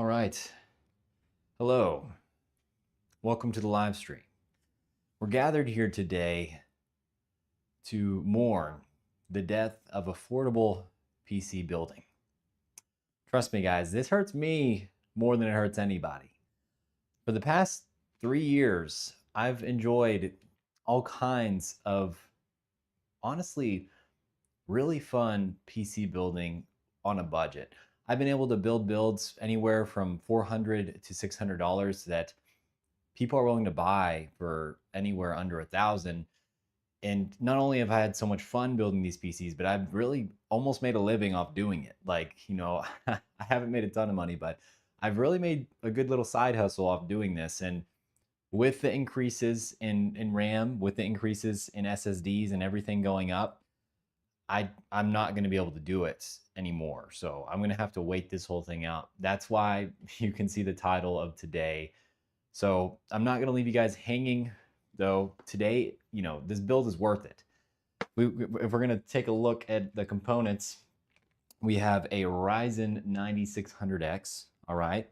All right. Hello. Welcome to the live stream. We're gathered here today to mourn the death of affordable PC building. Trust me, guys, this hurts me more than it hurts anybody. For the past 3 years, I've enjoyed all kinds of, honestly, really fun PC building on a budget. I've been able to build builds anywhere from $400 to $600 that people are willing to buy for anywhere under 1,000. And not only have I had so much fun building these PCs, but I've really almost made a living off doing it. Like, I haven't made a ton of money, but I've really made a good little side hustle off doing this. And with the increases in RAM, with the increases in SSDs and everything going up, I'm not going to be able to do it anymore. So I'm going to have to wait this whole thing out. That's why you can see the title of today. So I'm not going to leave you guys hanging, though. Today, this build is worth it. If we're going to take a look at the components, we have a Ryzen 9600X, all right?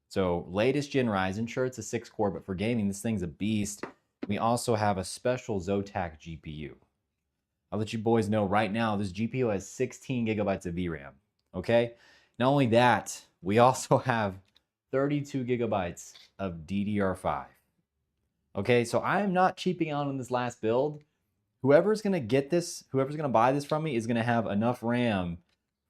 So latest gen Ryzen, sure it's a 6-core, but for gaming, this thing's a beast. We also have a special Zotac GPU. I'll let you boys know right now, this GPU has 16 gigabytes of VRAM, okay? Not only that, we also have 32 gigabytes of DDR5. Okay, so I am not cheaping out on this last build. Whoever's gonna get this, whoever's gonna buy this from me is gonna have enough RAM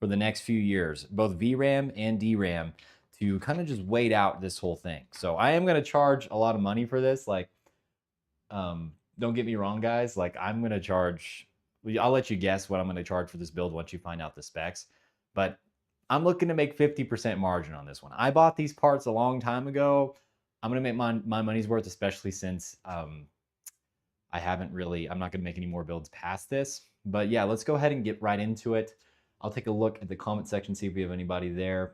for the next few years, both VRAM and DRAM, to kind of just wait out this whole thing. So I am gonna charge a lot of money for this. Like, don't get me wrong, guys. Like, I'm gonna charge. I'll let you guess what I'm gonna charge for this build once you find out the specs. But I'm looking to make 50% margin on this one. I bought these parts a long time ago. I'm gonna make my money's worth, especially since I'm not gonna make any more builds past this. But yeah, let's go ahead and get right into it. I'll take a look at the comment section, see if we have anybody there.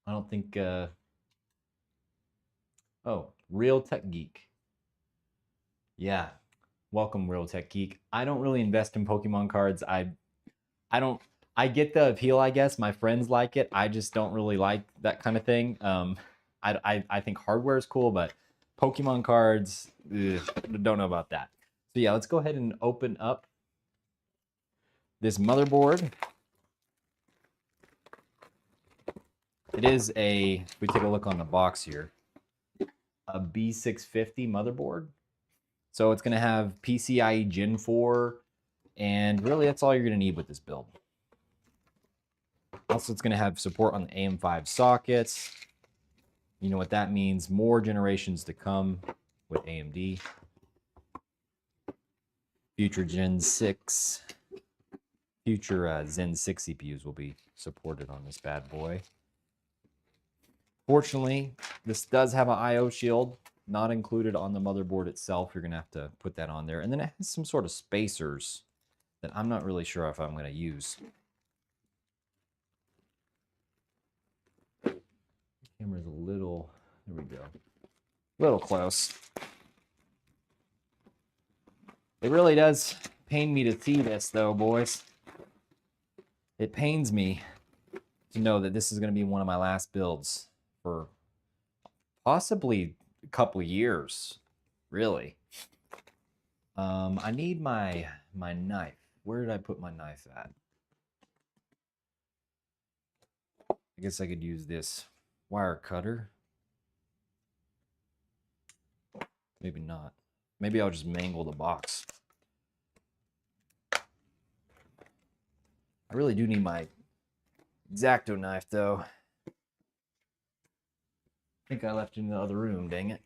I don't think, oh, Real Tech Geek. Yeah, welcome, Real Tech Geek. I don't really invest in Pokemon cards. I get the appeal, I guess. My friends like it. I just don't really like that kind of thing. I think hardware is cool, but Pokemon cards, don't know about that. So yeah, let's go ahead and open up this motherboard. It is if we take a look on the box here, a B650 motherboard. So it's going to have PCIe Gen 4, and really that's all you're going to need with this build. Also, it's going to have support on the AM5 sockets. You know what that means. More generations to come with AMD. Future Gen 6. Future Zen 6 CPUs will be supported on this bad boy. Fortunately, this does have an I/O shield, not included on the motherboard itself. You're going to have to put that on there. And then it has some sort of spacers that I'm not really sure if I'm going to use. Camera's a little, there we go, a little close. It really does pain me to see this though, boys. It pains me to know that this is going to be one of my last builds for possibly a couple years, really. I need my knife. Where did I put my knife at? I guess I could use this wire cutter. Maybe not. Maybe I'll just mangle the box. I really do need my X-Acto knife, though. I think I left it in the other room, dang it.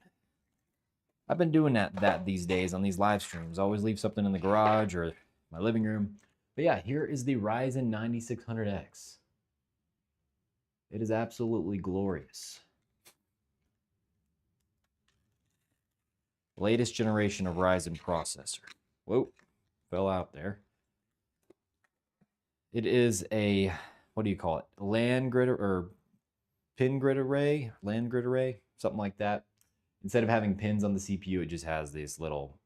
I've been doing that these days on these live streams. I always leave something in the garage or my living room. But yeah, here is the Ryzen 9600X. It is absolutely glorious. Latest generation of Ryzen processor. Whoa, fell out there. It is a, what do you call it? LAN grid or pin grid array? LAN grid array? Something like that. Instead of having pins on the CPU, it just has these little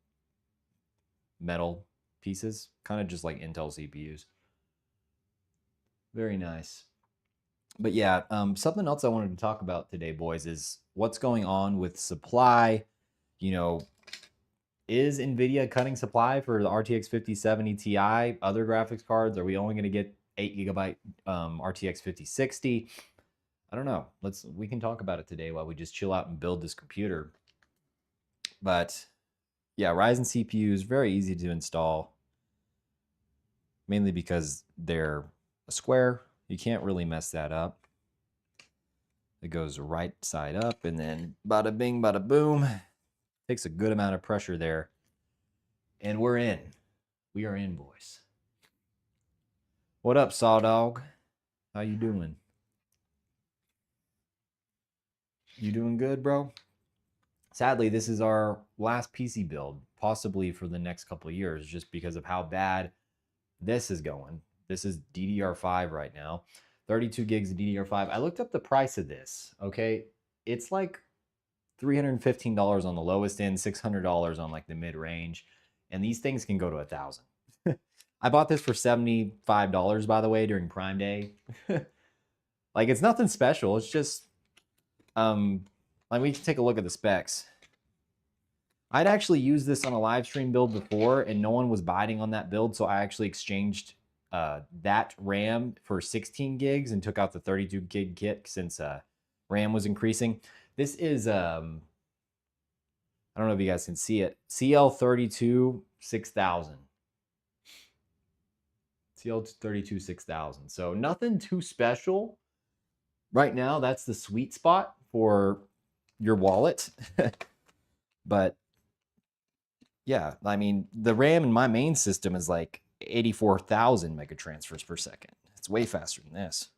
metal pieces, kind of just like Intel CPUs. Very nice. But yeah, something else I wanted to talk about today, boys, is what's going on with supply. You know, is NVIDIA cutting supply for the RTX 5070 Ti, other graphics cards? Are we only going to get 8 GB RTX 5060? I don't know. We can talk about it today while we just chill out and build this computer. But yeah, Ryzen CPUs very easy to install, mainly because they're a square. You can't really mess that up. It goes right side up, and then bada bing, bada boom. Takes a good amount of pressure there, and we're in. We are in, boys. What up, Saw Dog? How you doing? You doing good, bro? Sadly, this is our last PC build, possibly for the next couple of years, just because of how bad this is going. This is DDR5 right now. 32 gigs of DDR5. I looked up the price of this, okay? It's like $315 on the lowest end, $600 on like the mid range, and these things can go to 1,000. I bought this for $75, by the way, during Prime Day. Like, it's nothing special. It's just, like, we can take a look at the specs. I'd actually used this on a live stream build before, and no one was biting on that build, so I actually exchanged that RAM for 16 gigs and took out the 32 gig kit since RAM was increasing. This is, I don't know if you guys can see it, CL32 6000. CL32 6000. So nothing too special. Right now, that's the sweet spot for your wallet. But yeah, I mean, the RAM in my main system is like 84,000 megatransfers per second. It's way faster than this.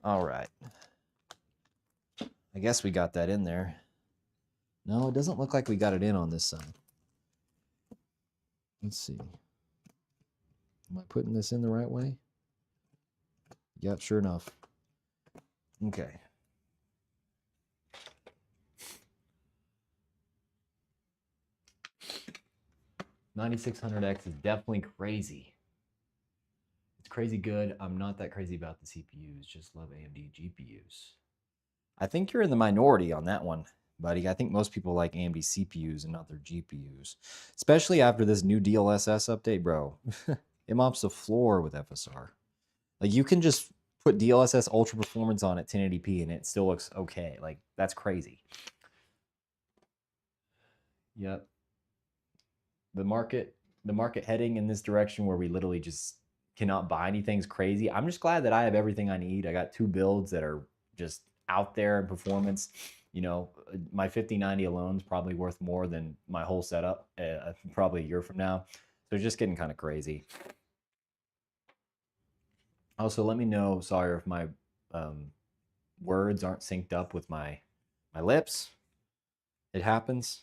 All right. I guess we got that in there. No, it doesn't look like we got it in on this side. Let's see. Am I putting this in the right way? Yep, sure enough. Okay. 9600X is definitely crazy. It's crazy good. I'm not that crazy about the CPUs, just love AMD GPUs. I think you're in the minority on that one, buddy. I think most people like AMD CPUs and not their GPUs, especially after this new DLSS update, bro. It mops the floor with FSR. Like, you can just put DLSS Ultra Performance on at 1080p and it still looks okay. Like, that's crazy. Yep. The market heading in this direction where we literally just cannot buy anything is crazy. I'm just glad that I have everything I need. I got 2 builds that are just out there in performance. You know, my 5090 alone is probably worth more than my whole setup probably a year from now. So it's just getting kind of crazy. Also, let me know, Sawyer, if my words aren't synced up with my lips. It happens.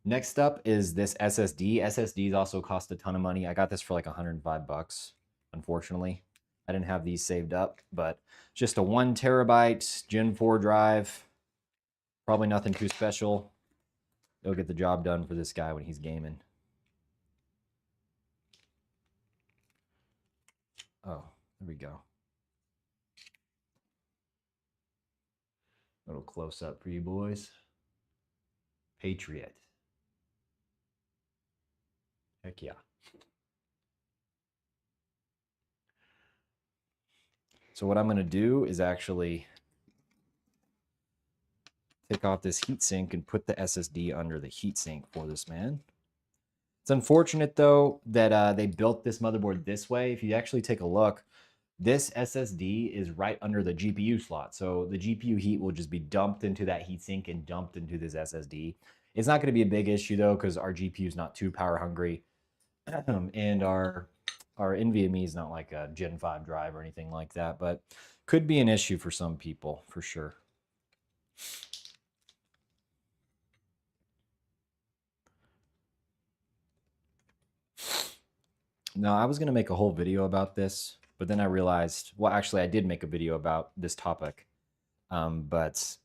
Next up is this SSD. SSDs also cost a ton of money. I got this for like 105 bucks, unfortunately. I didn't have these saved up, but just a 1 terabyte Gen 4 drive. Probably nothing too special. It'll get the job done for this guy when he's gaming. Oh, there we go. A little close up for you boys. Patriot. Heck yeah. So what I'm going to do is actually take off this heatsink and put the SSD under the heatsink for this man. It's unfortunate, though, that they built this motherboard this way. If you actually take a look, this SSD is right under the GPU slot. So the GPU heat will just be dumped into that heatsink and dumped into this SSD. It's not going to be a big issue, though, because our GPU is not too power hungry. And our NVMe is not like a Gen 5 drive or anything like that, but could be an issue for some people, for sure. No, I was going to make a whole video about this, but then I realized, well, actually, I did make a video about this topic, but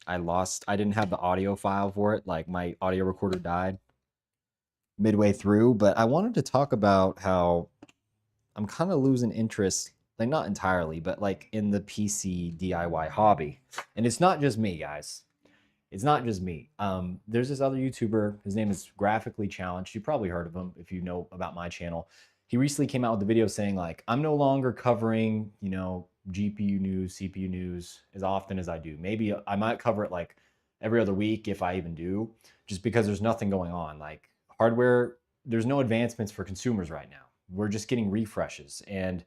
I didn't have the audio file for it. Like, my audio recorder died midway through, but I wanted to talk about how I'm kind of losing interest, like not entirely, but like in the PC DIY hobby. And it's not just me, guys. It's not just me. There's this other YouTuber. His name is Graphically Challenged. You probably heard of him if you know about my channel. He recently came out with a video saying like, I'm no longer covering, GPU news, CPU news as often as I do. Maybe I might cover it like every other week if I even do, just because there's nothing going on. Like hardware, there's no advancements for consumers right now. We're just getting refreshes. And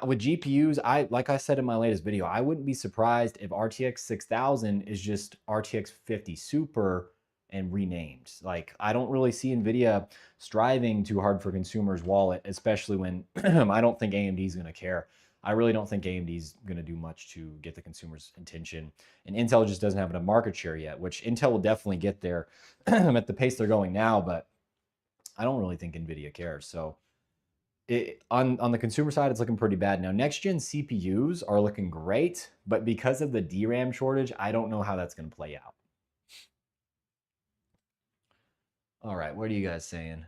with GPUs, like I said in my latest video, I wouldn't be surprised if RTX 6000 is just RTX 50 Super and renamed. Like I don't really see Nvidia striving too hard for consumers' wallet, especially when I don't think AMD is going to care. I really don't think AMD is going to do much to get the consumer's attention. And Intel just doesn't have enough market share yet, which Intel will definitely get there at the pace they're going now, but I don't really think Nvidia cares. So on the consumer side, it's looking pretty bad. Now, next gen CPUs are looking great, but because of the DRAM shortage, I don't know how that's going to play out. All right, what are you guys saying?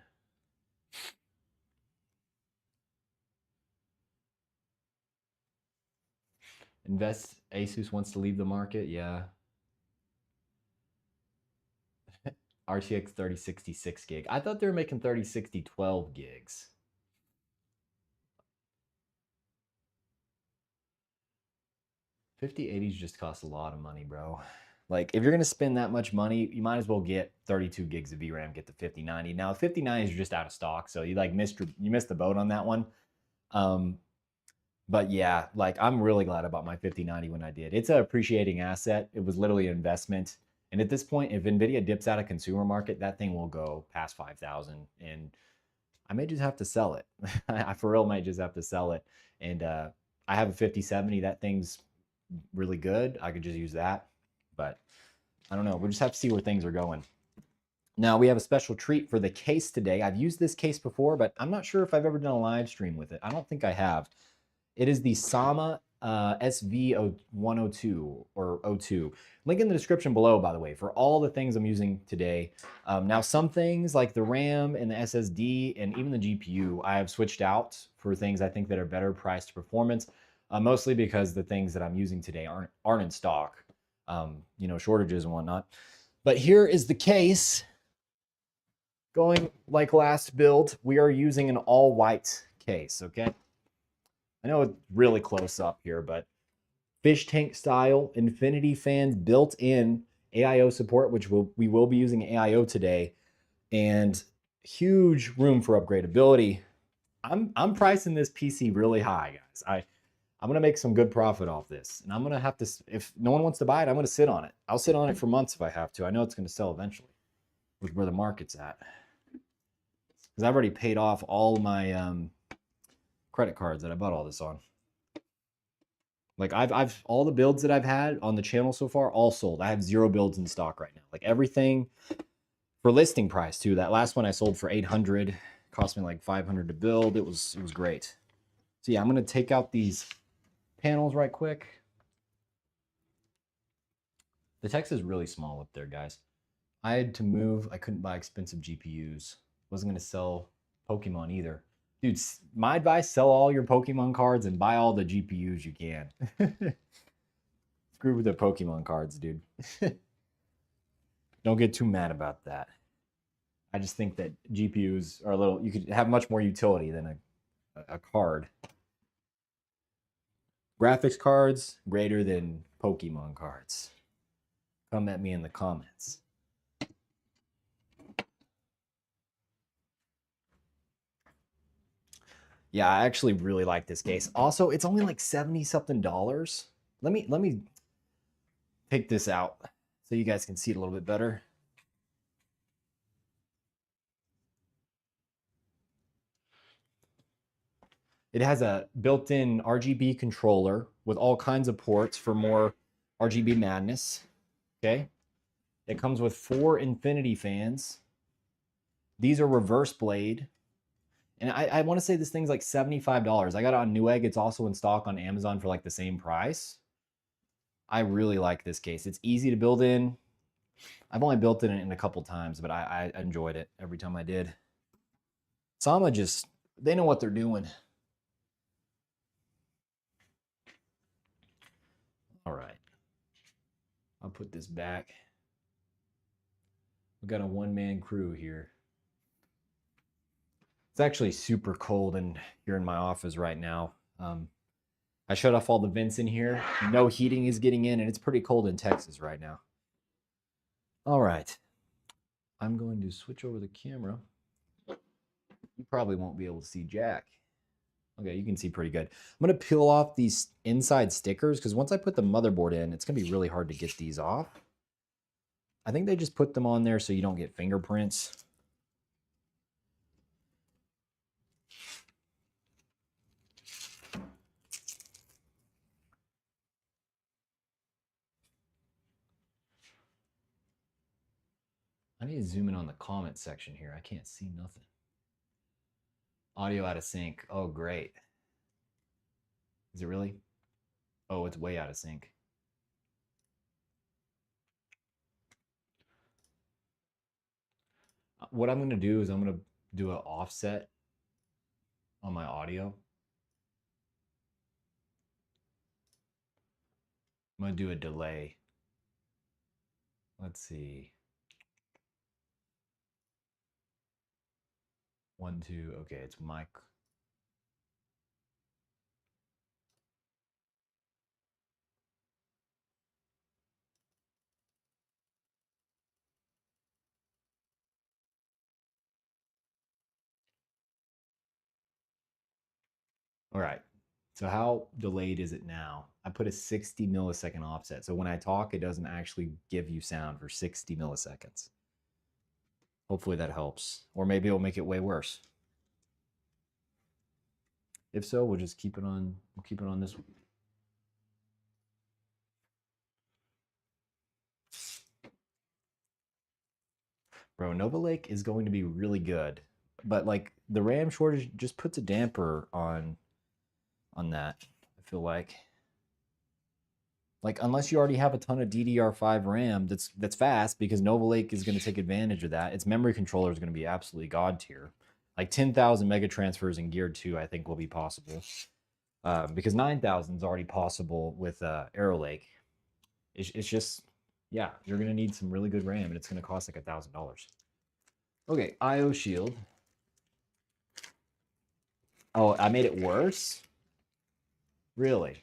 Asus wants to leave the market. Yeah. RTX 3060 6 gig. I thought they were making 3060 12 gigs. 5080s just cost a lot of money, bro. Like if you're gonna spend that much money, you might as well get 32 gigs of VRAM, get the 5090. Now 5090s are just out of stock, so you missed the boat on that one. But yeah, like I'm really glad about my 5090 when I did. It's an appreciating asset. It was literally an investment. And at this point, if Nvidia dips out of consumer market, that thing will go past 5,000, and I may just have to sell it. I for real might just have to sell it. And I have a 5070. That thing's really good. I could just use that. But I don't know. We'll just have to see where things are going. Now we have a special treat for the case today. I've used this case before, but I'm not sure if I've ever done a live stream with it. I don't think I have. It is the Sama SV102 or 02. Link in the description below, by the way, for all the things I'm using today. Now, some things like the RAM and the SSD and even the GPU, I have switched out for things I think that are better price to performance, mostly because the things that I'm using today aren't in stock, shortages and whatnot. But here is the case. Going like last build, we are using an all-white case, okay? I know it's really close up here, but fish tank style, infinity fans, built-in AIO support, which we will be using AIO today, and huge room for upgradability. I'm pricing this PC really high, guys. I'm gonna make some good profit off this, and I'm gonna have to. If no one wants to buy it, I'm gonna sit on it. I'll sit on it for months if I have to. I know it's gonna sell eventually, with where the market's at, because I've already paid off all my credit cards that I bought all this on. Like I've all the builds that I've had on the channel so far all sold. I have 0 builds in stock right now. Like everything for listing price too. That last one I sold for 800, cost me like 500 to build. It was great. So yeah, I'm gonna take out these panels right quick. The text is really small up there, guys. I had to move. I couldn't buy expensive GPUs. Wasn't gonna sell Pokemon either. Dude, my advice, sell all your Pokemon cards and buy all the GPUs you can. Screw with the Pokemon cards, dude. Don't get too mad about that. I just think that GPUs are you could have much more utility than a card. Graphics cards, greater than Pokemon cards. Come at me in the comments. Yeah, I actually really like this case. Also, it's only like 70-something dollars. Let me pick this out so you guys can see it a little bit better. It has a built-in RGB controller with all kinds of ports for more RGB madness. Okay. It comes with 4 infinity fans. These are reverse blade. And I want to say this thing's like $75. I got it on Newegg. It's also in stock on Amazon for like the same price. I really like this case. It's easy to build in. I've only built it in a couple times, but I enjoyed it every time I did. Sama just They know what they're doing. All right. I'll put this back. We've got a one-man crew here. It's actually super cold in here in my office right now. I shut off all the vents in here. No heating is getting in, and it's pretty cold in Texas right now. All right. I'm going to switch over the camera. You probably won't be able to see Jack. Okay, you can see pretty good. I'm going to peel off these inside stickers because once I put the motherboard in, it's going to be really hard to get these off. I think they just put them on there so you don't get fingerprints. I need to zoom in on the comment section here. I can't see nothing. Audio out of sync. Oh, great. Is it really? Oh, it's way out of sync. What I'm going to do is I'm going to do an offset on my audio. I'm going to do a delay. Let's see. 1, 2. Okay, it's mic. All right. So how delayed is it now? I put a 60 millisecond offset. So when I talk, it doesn't actually give you sound for 60 milliseconds. Hopefully that helps. Or maybe it'll make it way worse. If so, we'll just keep it on, we'll keep it on this one. Bro, Nova Lake is going to be really good. But like the RAM shortage just puts a damper on that, I feel like. Like unless you already have a ton of DDR5 RAM that's fast, because Nova Lake is going to take advantage of that. Its memory controller is going to be absolutely god tier. Like 10,000 mega transfers in Gear 2, I think will be possible. Because 9,000 is already possible with Arrow Lake. It's just, yeah, you're going to need some really good RAM, and it's going to cost like $1,000. Okay, IO Shield. Oh, I made it worse? Really?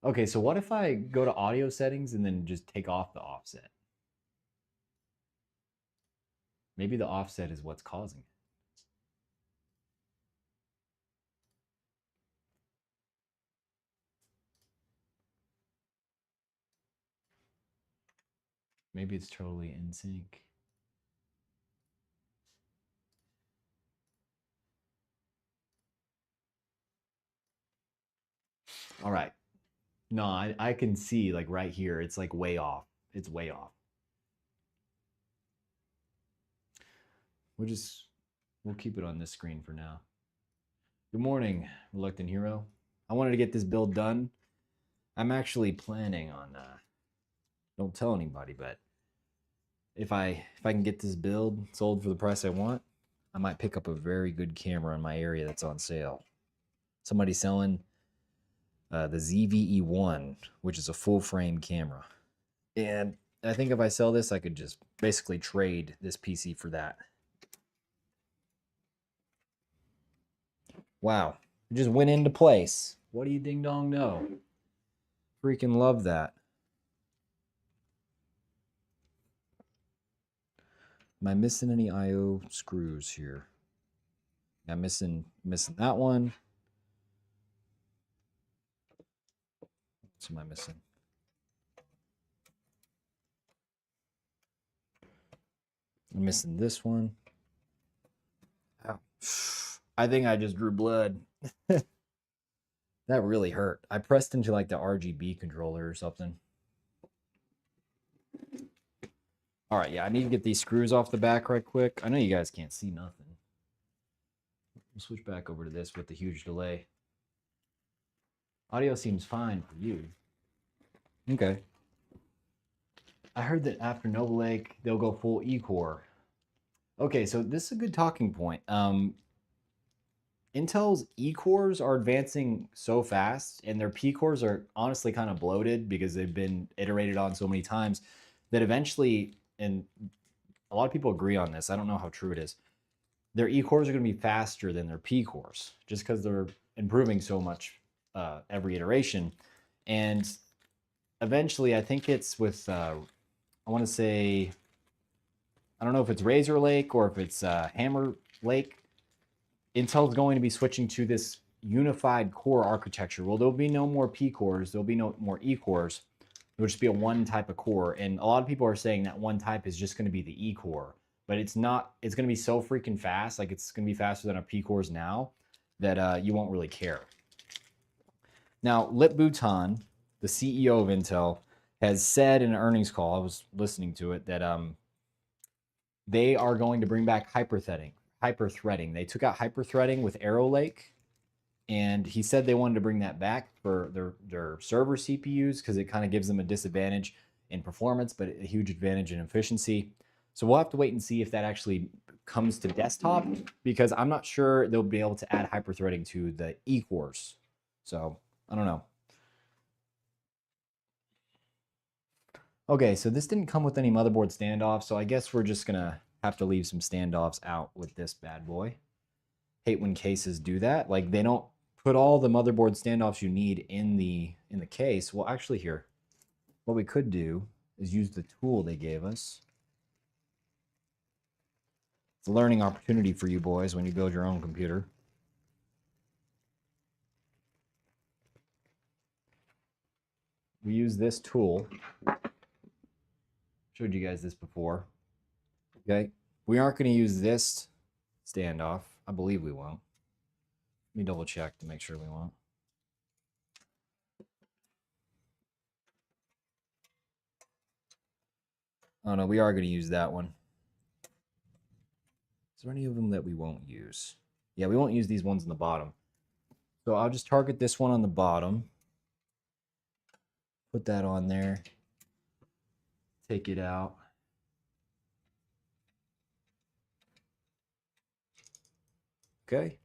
Okay, so what if I go to audio settings and then just take off the offset? Maybe the offset is what's causing it. Maybe it's totally in sync. All right. No, I can see like right here, it's like way off. It's way off. We'll keep it on this screen for now. Good morning, Reluctant Hero. I wanted to get this build done. I'm actually planning on, don't tell anybody, but if I can get this build sold for the price I want, I might pick up a very good camera in my area that's on sale. Somebody's selling the ZVE1, which is a full frame camera. And I think if I sell this, I could just basically trade this PC for that. Wow. It just went into place. What do you ding dong know? Freaking love that. Am I missing any IO screws here? I'm missing that one. What am I missing? I'm missing this one. Ow. I think I just drew blood. That really hurt. I pressed into like the RGB controller or something. All right, yeah, I need to get these screws off the back right quick. I know you guys can't see nothing. We'll switch back over to this with the huge delay. Audio seems fine for you. Okay. I heard that after Nova Lake, they'll go full E-Core. Okay, so this is a good talking point. Intel's E-cores are advancing so fast, and their P-cores are honestly kind of bloated because they've been iterated on so many times that eventually, and a lot of people agree on this, I don't know how true it is, their E-cores are going to be faster than their P-cores just because they're improving so much every iteration. And eventually, I think it's with, I want to say, I don't know if it's Razor Lake or if it's Hammer Lake. Intel's going to be switching to this unified core architecture. Well, there'll be no more P cores, there'll be no more E cores. It'll just be a one type of core. And a lot of people are saying that one type is just going to be the E core, but it's not. It's going to be so freaking fast, like it's going to be faster than our P cores now, that you won't really care. Now, Lip Bhutan, the CEO of Intel, has said in an earnings call, I was listening to it, that they are going to bring back hyper-threading. They took out hyper-threading with Arrow Lake, and he said they wanted to bring that back for their server CPUs because it kind of gives them a disadvantage in performance, but a huge advantage in efficiency. So we'll have to wait and see if that actually comes to desktop, because I'm not sure they'll be able to add hyper-threading to the E-cores. So I don't know. Okay, so this didn't come with any motherboard standoffs, so I guess we're just gonna have to leave some standoffs out with this bad boy. Hate when cases do that. Like, they don't put all the motherboard standoffs you need in the case. Well, actually, here, what we could do is use the tool they gave us. It's a learning opportunity for you boys when you build your own computer. We use this tool. Showed you guys this before. Okay, we aren't going to use this standoff. I believe we won't. Let me double check to make sure we won't. Oh no, we are going to use that one. Is there any of them that we won't use? Yeah, we won't use these ones on the bottom. So I'll just target this one on the bottom. Put that on there. Take it out. Okay.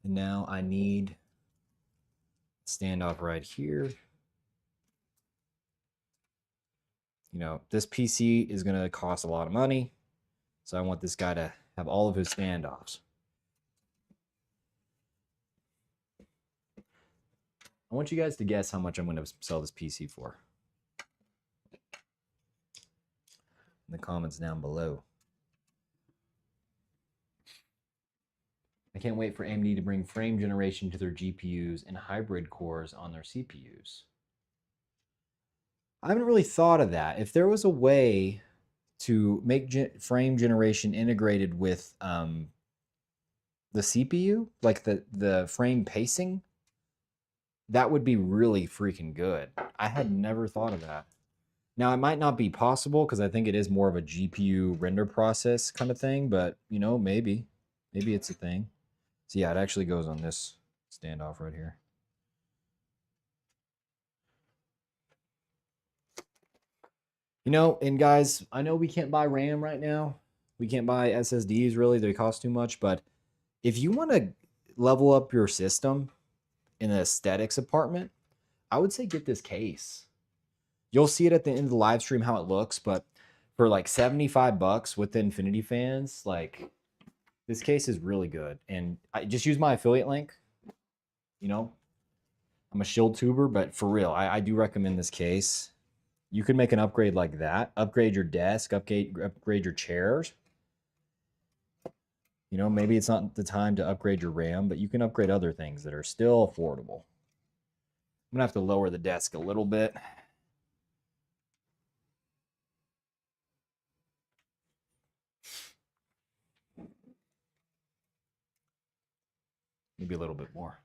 And now I need standoff right here. You know, this PC is going to cost a lot of money, so I want this guy to have all of his standoffs. I want you guys to guess how much I'm going to sell this PC for in the comments down below. I can't wait for AMD to bring frame generation to their GPUs and hybrid cores on their CPUs. I haven't really thought of that. If there was a way to make frame generation integrated with the CPU, like the frame pacing, that would be really freaking good. I had never thought of that. Now, it might not be possible because I think it is more of a GPU render process kind of thing, but, you know, maybe it's a thing. So yeah, it actually goes on this standoff right here. You know, and guys, I know we can't buy RAM right now. We can't buy SSDs really. They cost too much. But if you want to level up your system in the aesthetics department, I would say get this case. You'll see it at the end of the live stream how it looks, but for like 75 bucks with the Infinity fans, like, this case is really good. And I just use my affiliate link. You know, I'm a shield tuber, but for real, I do recommend this case. You could make an upgrade like that. Upgrade your desk, upgrade your chairs. You know, maybe it's not the time to upgrade your RAM, but you can upgrade other things that are still affordable. I'm going to have to lower the desk a little bit. Maybe a little bit more.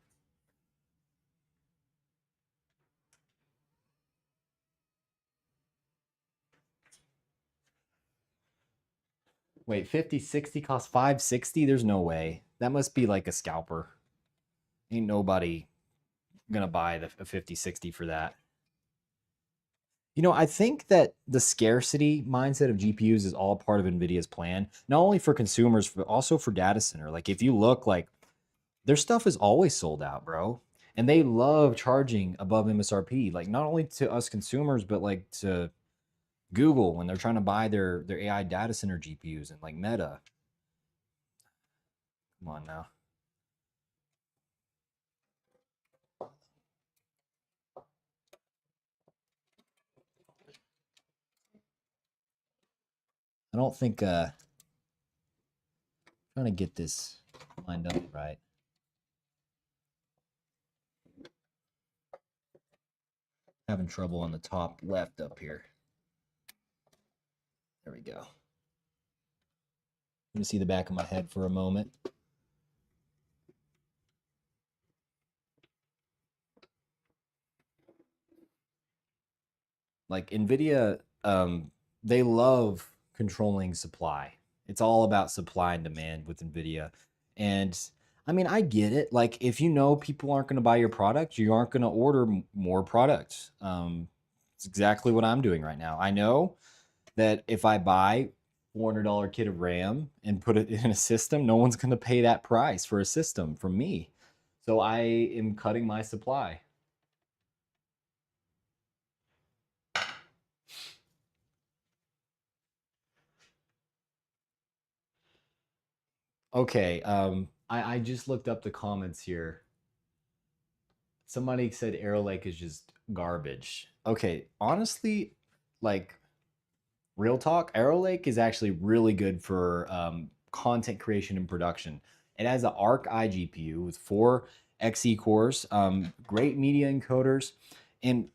Wait, 5060 costs 560? There's no way. That must be like a scalper. Ain't nobody gonna buy a 5060 for that. You know, I think that the scarcity mindset of GPUs is all part of NVIDIA's plan, not only for consumers, but also for data center. Like if you look, like their stuff is always sold out, bro. And they love charging above MSRP, like not only to us consumers, but like to Google when they're trying to buy their AI data center GPUs and like Meta. Come on now. I don't think trying to get this lined up right. Having trouble on the top left up here. There we go. Let me see the back of my head for a moment. Like NVIDIA, they love controlling supply. It's all about supply and demand with NVIDIA. And I mean, I get it. Like, if you know people aren't going to buy your product, you aren't going to order more products. It's exactly what I'm doing right now. I know that if I buy $400 kit of RAM and put it in a system, no one's going to pay that price for a system from me. So I am cutting my supply. Okay, I just looked up the comments here. Somebody said Arrow Lake is just garbage. Okay, honestly, like real talk, Arrow Lake is actually really good for content creation and production. It has an Arc iGPU with 4 Xe cores, great media encoders, and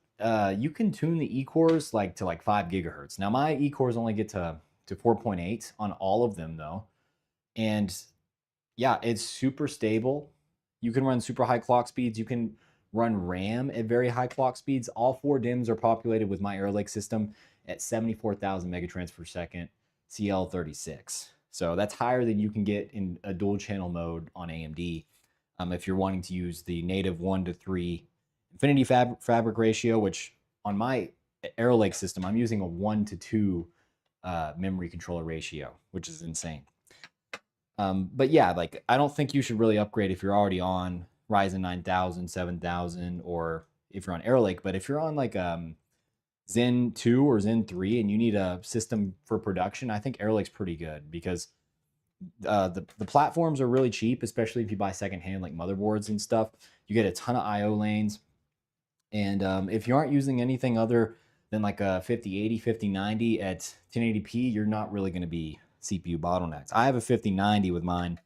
you can tune the E cores like to like 5 GHz. Now my E cores only get to 4.8 on all of them though, and yeah, it's super stable. You can run super high clock speeds. You can run RAM at very high clock speeds. All 4 DIMMs are populated with my Arrow Lake system at 74,000 megatransfers per second, CL36. So that's higher than you can get in a dual channel mode on AMD if you're wanting to use the native 1:3 Infinity fabric ratio, which on my Arrow Lake system, I'm using a 1:2 memory controller ratio, which is insane. But yeah, like I don't think you should really upgrade if you're already on Ryzen 9000, 7000, or if you're on Arrow Lake. But if you're on like Zen 2 or Zen 3 and you need a system for production, I think Arrow Lake's pretty good because the platforms are really cheap, especially if you buy secondhand like motherboards and stuff. You get a ton of IO lanes. And if you aren't using anything other than like a 5080, 5090 at 1080p, you're not really going to be CPU bottlenecked. I have a 5090 with mine,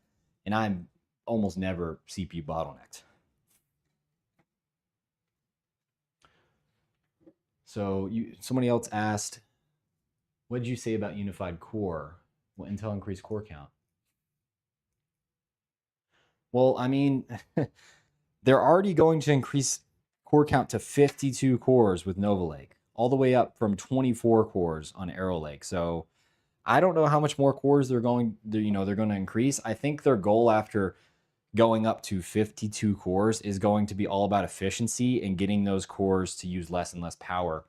and I'm almost never CPU bottlenecked. So somebody else asked, what did you say about unified core? Will Intel increase core count? Well, I mean, they're already going to increase core count to 52 cores with Nova Lake, all the way up from 24 cores on Arrow Lake. So I don't know how much more cores they're going to increase. I think their goal after going up to 52 cores is going to be all about efficiency and getting those cores to use less and less power.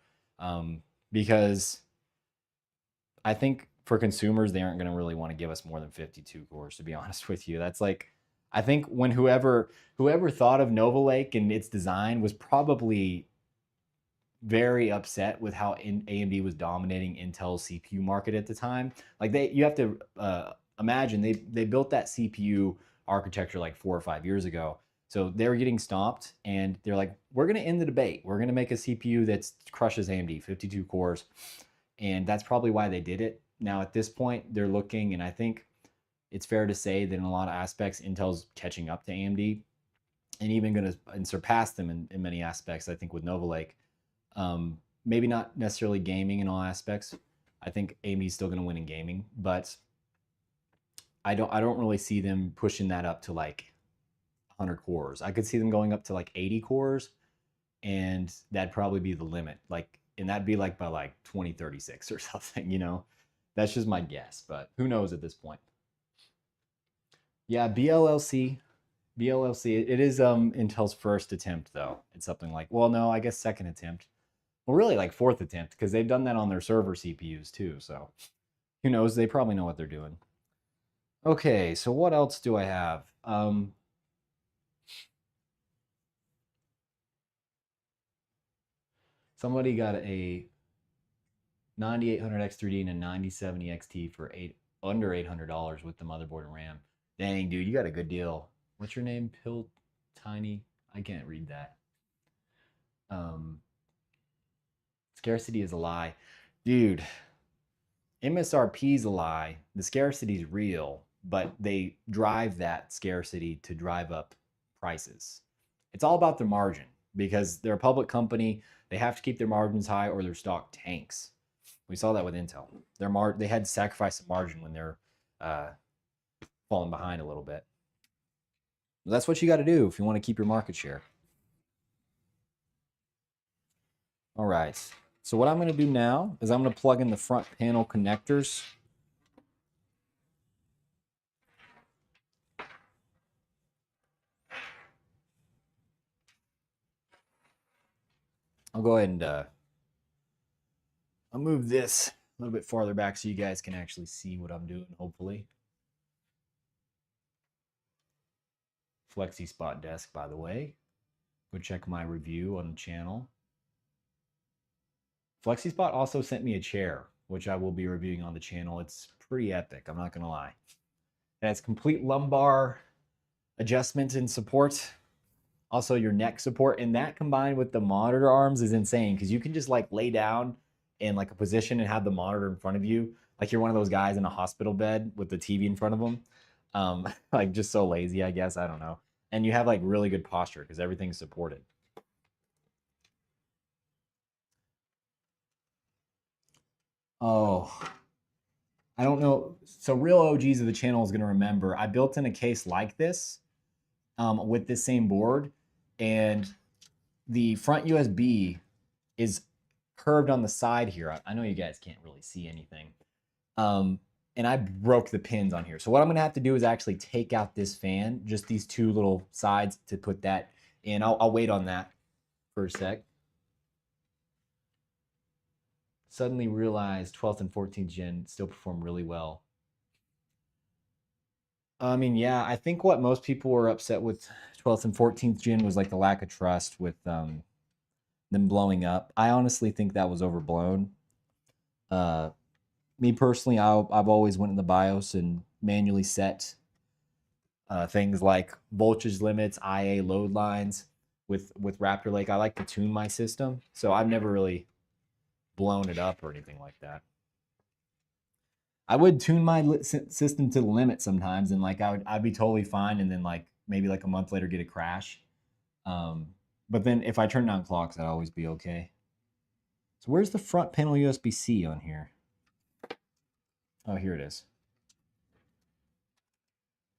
Because I think for consumers, they aren't going to really want to give us more than 52 cores, to be honest with you. That's like, I think when whoever thought of Nova Lake and its design was probably very upset with how AMD was dominating Intel's CPU market at the time. Like you have to imagine they built that CPU architecture like 4 or 5 years ago. So they were getting stomped, and they're like, we're going to end the debate. We're going to make a CPU that crushes AMD, 52 cores, and that's probably why they did it. Now at this point, they're looking, and I think it's fair to say that in a lot of aspects, Intel's catching up to AMD, and even going to surpass them in many aspects. I think with Nova Lake. Maybe not necessarily gaming in all aspects. I think AMD's still going to win in gaming, but I don't really see them pushing that up to like 100 cores. I could see them going up to like 80 cores, and that'd probably be the limit. Like, and that'd be like by like 2036 or something. That's just my guess, but who knows at this point. Yeah, BLLC. BLLC. It is Intel's first attempt though. It's something like, well, no, I guess second attempt. Well, really like fourth attempt because they've done that on their server CPUs too. So who knows? They probably know what they're doing. Okay, so what else do I have? Somebody got a 9800 X3D and a 9070 XT for under $800 with the motherboard and RAM. Dang, dude, you got a good deal. What's your name? Pill Tiny? I can't read that. Scarcity is a lie. Dude, MSRP is a lie. The scarcity is real, but they drive that scarcity to drive up prices. It's all about their margin because they're a public company. They have to keep their margins high or their stock tanks. We saw that with Intel. They had to sacrifice some margin when they're falling behind a little bit. That's what you got to do if you want to keep your market share. All right. So what I'm going to do now is I'm going to plug in the front panel connectors. I'll go ahead and I'll move this a little bit farther back so you guys can actually see what I'm doing, hopefully. Flexi Spot desk, by the way. Go check my review on the channel. FlexiSpot also sent me a chair, which I will be reviewing on the channel. It's pretty epic, I'm not going to lie. It has complete lumbar adjustment and support. Also your neck support. And that combined with the monitor arms is insane because you can just like lay down in like a position and have the monitor in front of you. Like you're one of those guys in a hospital bed with the TV in front of them. Like just so lazy, I guess. I don't know. And you have like really good posture because everything's supported. Oh, I don't know. So real OGs of the channel is going to remember I built in a case like this with this same board, and the front USB is curved on the side here. I know you guys can't really see anything. And I broke the pins on here. So what I'm going to have to do is actually take out this fan, just these two little sides to put that in. I'll wait on that for a sec. Suddenly realized 12th and 14th gen still perform really well. I mean, yeah, I think what most people were upset with 12th and 14th gen was like the lack of trust with them blowing up. I honestly think that was overblown. Me personally, I've always went in the BIOS and manually set things like voltage limits, IA load lines with Raptor Lake. I like to tune my system, so I've never really blown it up or anything like that. I would tune my system to the limit sometimes, and like I'd be totally fine, and then like maybe like a month later get a crash. But then if I turn down clocks, I'd always be okay. So where's the front panel USB-C on here? Oh, here it is.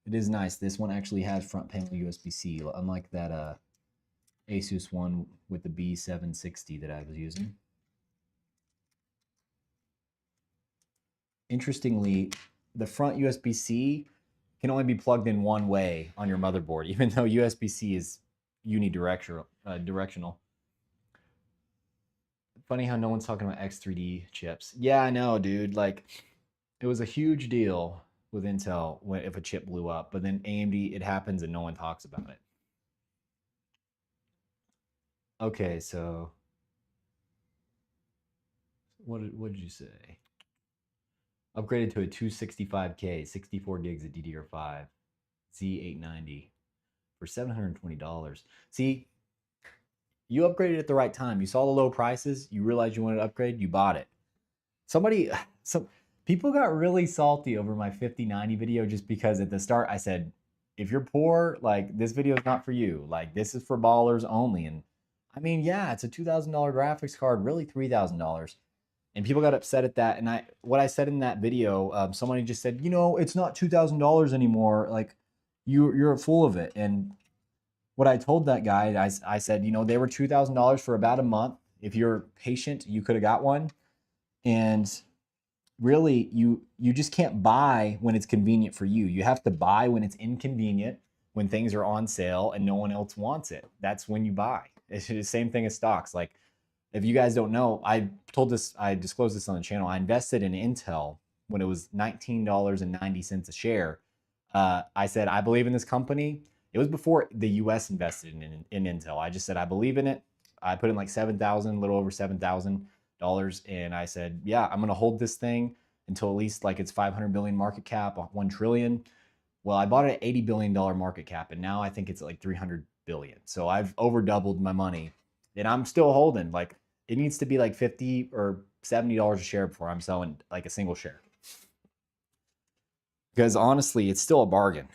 It is nice. This one actually has front panel USB-C, unlike that Asus one with the B760 that I was using. Interestingly, the front USB-C can only be plugged in one way on your motherboard, even though USB-C is unidirectional. Directional. Funny how no one's talking about X3D chips. Yeah, I know, dude. Like, it was a huge deal with Intel if a chip blew up, but then AMD, it happens and no one talks about it. Okay, so what did you say? Upgraded to a 265K, 64 gigs of DDR5, Z890 for $720. See, you upgraded at the right time. You saw the low prices, you realized you wanted to upgrade, you bought it. Some people got really salty over my 5090 video just because at the start I said, if you're poor, like this video is not for you. Like this is for ballers only. And I mean, yeah, it's a $2,000 graphics card, really $3,000. And people got upset at that. And what I said in that video, somebody just said, you know, it's not $2,000 anymore. Like you're full of it. And what I told that guy, I said, you know, they were $2,000 for about a month. If you're patient, you could have got one. And really, you just can't buy when it's convenient for you. You have to buy when it's inconvenient, when things are on sale and no one else wants it. That's when you buy. It's the same thing as stocks. Like if you guys don't know, I disclosed this on the channel. I invested in Intel when it was $19.90 a share. I said, I believe in this company. It was before the US invested in Intel. I just said, I believe in it. I put in like $7,000, a little over $7,000. And I said, yeah, I'm going to hold this thing until at least like it's 500 billion market cap, 1 trillion. Well, I bought it at $80 billion market cap, and now I think it's like 300 billion. So I've over doubled my money, and I'm still holding. Like, it needs to be like $50 or $70 a share before I'm selling like a single share. Because honestly, it's still a bargain.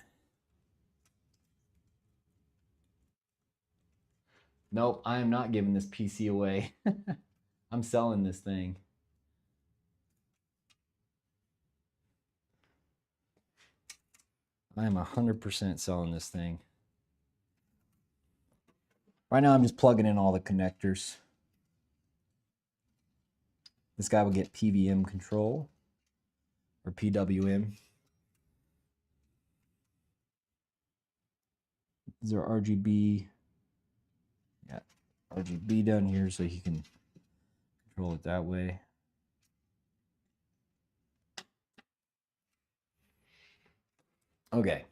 Nope, I am not giving this PC away. I'm selling this thing. I am 100% selling this thing. Right now, I'm just plugging in all the connectors. This guy will get PWM control, or PWM. These are RGB. Yeah, RGB down here so he can control it that way. Okay,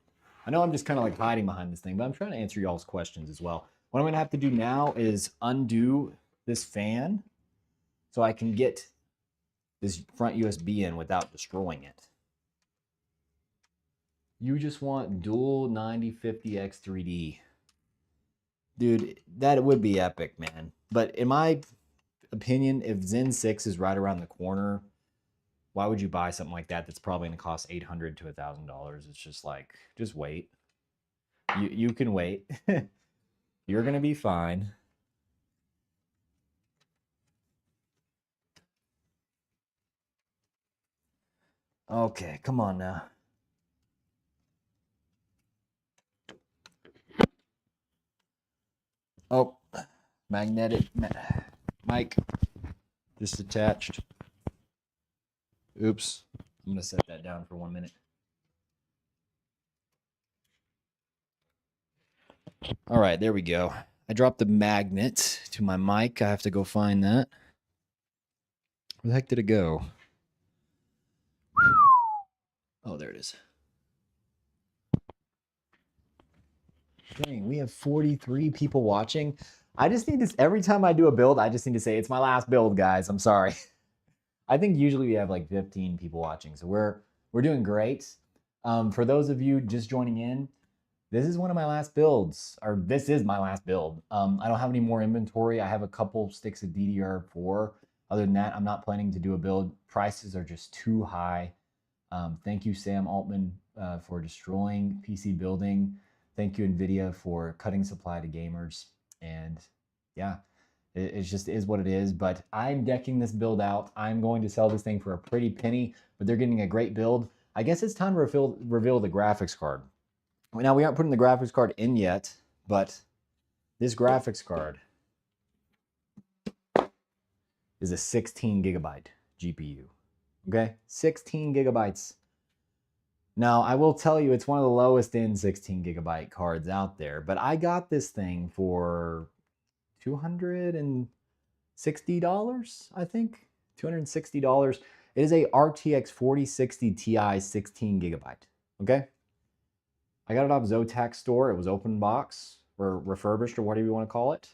I know I'm just kind of like hiding behind this thing, but I'm trying to answer y'all's questions as well. What I'm gonna have to do now is undo this fan so I can get this front USB in without destroying it. You just want dual 9050X3D. Dude, that would be epic, man. But in my opinion, if Zen 6 is right around the corner, why would you buy something like that that's probably going to cost $800 to $1,000? It's just like, just wait. You can wait. You're going to be fine. Okay, come on now. Oh, magnetic mic just attached. Oops. I'm going to set that down for 1 minute. All right, there we go. I dropped the magnet to my mic. I have to go find that. Where the heck did it go? Oh, there it is. Dang, we have 43 people watching. I just need to, every time I do a build, I just need to say, it's my last build, guys. I'm sorry. I think usually we have like 15 people watching, so we're doing great. For those of you just joining in, this is one of my last builds, or this is my last build. I don't have any more inventory. I have a couple sticks of DDR4. Other than that, I'm not planning to do a build. Prices are just too high. Thank you, Sam Altman, for destroying PC building. Thank you, NVIDIA, for cutting supply to gamers. And yeah, it just is what it is. But I'm decking this build out. I'm going to sell this thing for a pretty penny, but they're getting a great build. I guess it's time to reveal the graphics card. Now, we aren't putting the graphics card in yet, but this graphics card is a 16 gigabyte GPU. Okay, 16 gigabytes. Now, I will tell you, it's one of the lowest end 16 gigabyte cards out there, but I got this thing for $260, I think. $260. It is a RTX 4060 Ti 16 gigabyte. Okay. I got it off Zotac store. It was open box or refurbished or whatever you want to call it.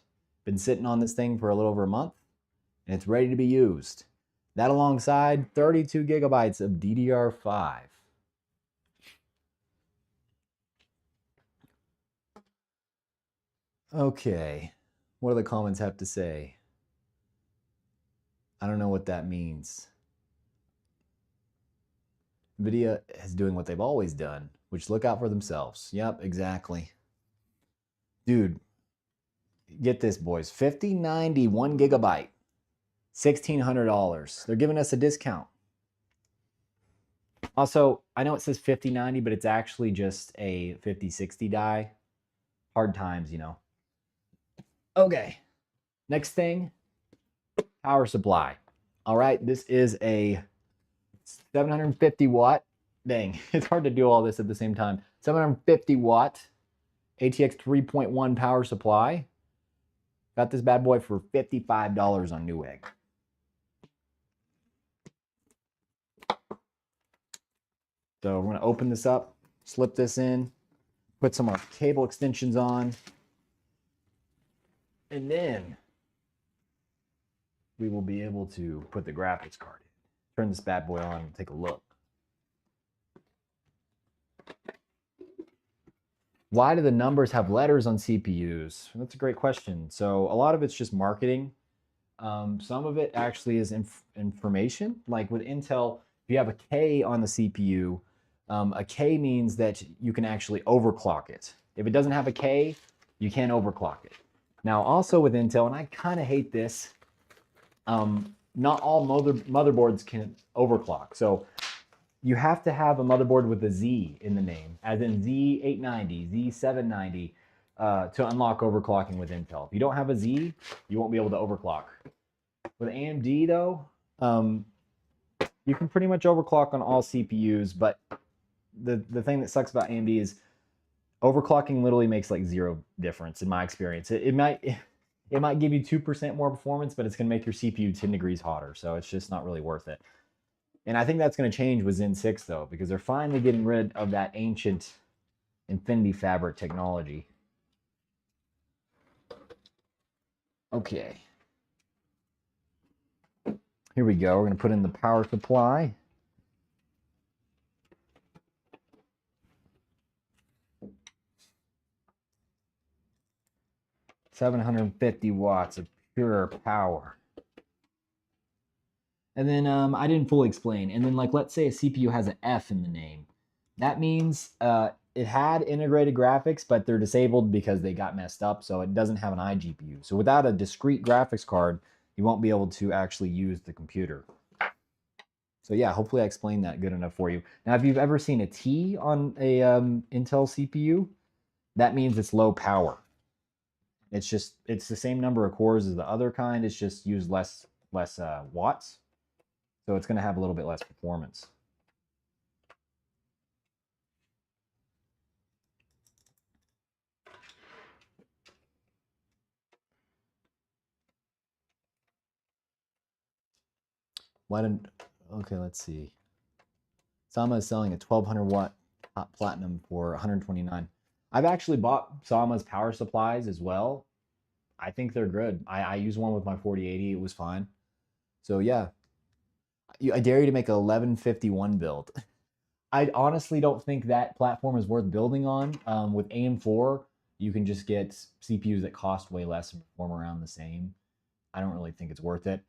Been sitting on this thing for a little over a month, and it's ready to be used. That alongside 32 gigabytes of DDR5. Okay, what do the comments have to say? I don't know what that means. NVIDIA is doing what they've always done, which look out for themselves. Yep, exactly. Dude, get this, boys. 5090, 1 gigabyte, $1,600. They're giving us a discount. Also, I know it says 5090, but it's actually just a 5060 die. Hard times, you know. Okay, next thing, power supply. All right, this is a 750 watt. Dang, it's hard to do all this at the same time. 750 watt ATX 3.1 power supply. Got this bad boy for $55 on Newegg. So we're going to open this up, slip this in, put some cable extensions on, and then we will be able to put the graphics card in. Turn this bad boy on and take a look. Why do the numbers have letters on CPUs? That's a great question. So a lot of it's just marketing. Some of it actually is information. Like with Intel, if you have a K on the CPU, a K means that you can actually overclock it. If it doesn't have a K, you can't overclock it. Now also with Intel, and I kind of hate this, not all motherboards can overclock. So you have to have a motherboard with a Z in the name, as in Z890, Z790, to unlock overclocking with Intel. If you don't have a Z, you won't be able to overclock. With AMD though, you can pretty much overclock on all CPUs, but the thing that sucks about AMD is overclocking literally makes like zero difference in my experience. It might give you 2% more performance, but it's going to make your CPU 10 degrees hotter, so it's just not really worth it. And I think that's going to change with Zen 6 though, because they're finally getting rid of that ancient Infinity Fabric technology. Okay. Here we go. We're going to put in the power supply. $750 watts of pure power. And then I didn't fully explain. And then like, let's say a CPU has an F in the name. That means it had integrated graphics, but they're disabled because they got messed up. So it doesn't have an iGPU. So without a discrete graphics card, you won't be able to actually use the computer. So yeah, hopefully I explained that good enough for you. Now, if you've ever seen a T on a Intel CPU, that means it's low power. It's the same number of cores as the other kind. It's just used less watts. So it's going to have a little bit less performance. Okay, let's see. Sama is selling a 1200 watt hot platinum for 129. I've actually bought Sama's power supplies as well. I think they're good. I use one with my 4080. It was fine. So yeah, I dare you to make a 1151 build. I honestly don't think that platform is worth building on. With AM4, you can just get CPUs that cost way less and perform around the same. I don't really think it's worth it.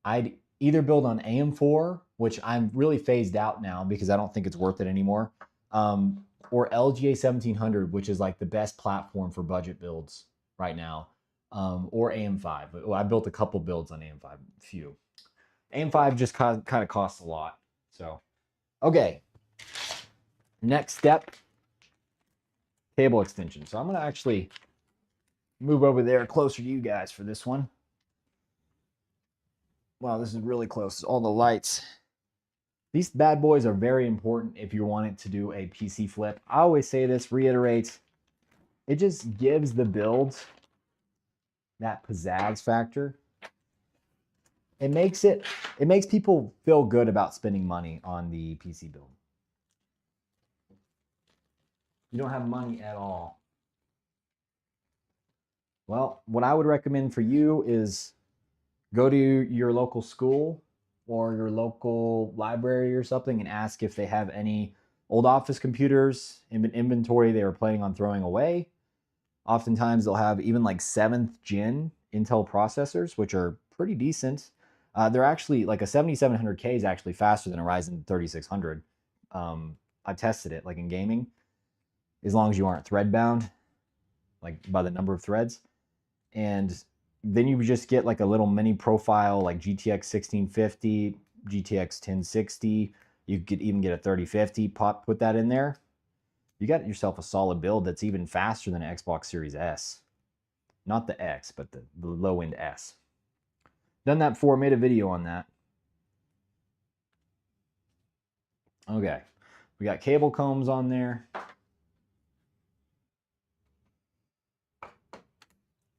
I'd either build on AM4, which I'm really phased out now because I don't think it's worth it anymore, or LGA 1700, which is like the best platform for budget builds right now, or AM5. Well, I built a couple builds on AM5, few. AM5 just kind of costs a lot. So, okay. Next step, cable extension. So I'm going to actually move over there closer to you guys for this one. Wow, this is really close. All the lights. These bad boys are very important if you want it to do a PC flip. I always say this, reiterate, it just gives the build that pizzazz factor. It makes people feel good about spending money on the PC build. You don't have money at all. Well, what I would recommend for you is go to your local school or your local library or something and ask if they have any old office computers in inventory they were planning on throwing away. Oftentimes they'll have even like 7th gen Intel processors, which are pretty decent. They're actually like a 7700K is actually faster than a Ryzen 3600. I've tested it like in gaming, as long as you aren't thread bound, like by the number of threads. And then you just get like a little mini profile like GTX 1650, GTX 1060. You could even get a 3050, put that in there. You got yourself a solid build that's even faster than an Xbox Series S. Not the X, but the low-end S. Done that before, made a video on that. Okay, we got cable combs on there.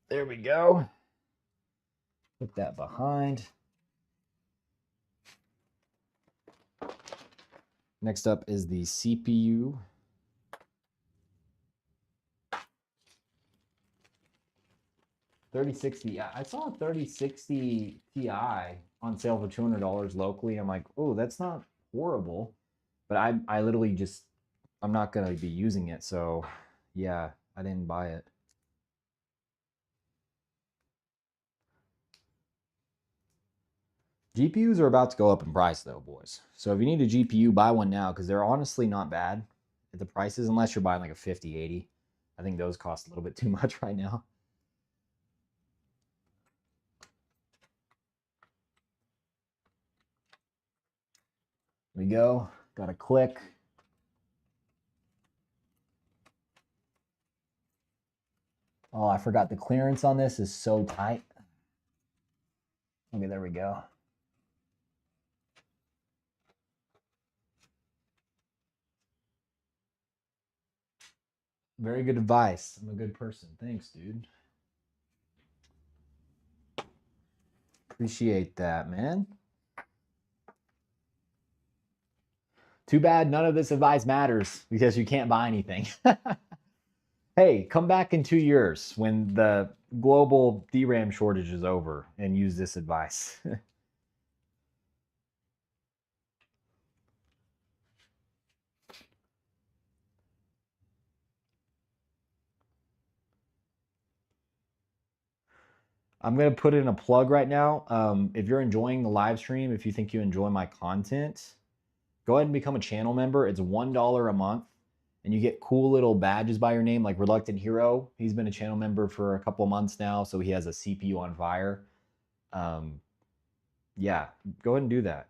There we go. Put that behind. Next up is the CPU. $3060. I saw a 3060 Ti on sale for $200 locally. I'm like, oh, that's not horrible. But I literally just, I'm not going to be using it. So yeah, I didn't buy it. GPUs are about to go up in price though, boys. So if you need a GPU, buy one now because they're honestly not bad at the prices, unless you're buying like a 5080. I think those cost a little bit too much right now. There we go. Got a click. Oh, I forgot the clearance on this is so tight. Okay, there we go. Very good advice. I'm a good person. Thanks, dude. Appreciate that, man. Too bad none of this advice matters because you can't buy anything. Hey, come back in 2 years when the global DRAM shortage is over and use this advice. I'm going to put in a plug right now. If you're enjoying the live stream, if you think you enjoy my content, go ahead and become a channel member. It's $1 a month, and you get cool little badges by your name, like Reluctant Hero. He's been a channel member for a couple of months now, so he has a CPU on fire. Yeah, go ahead and do that.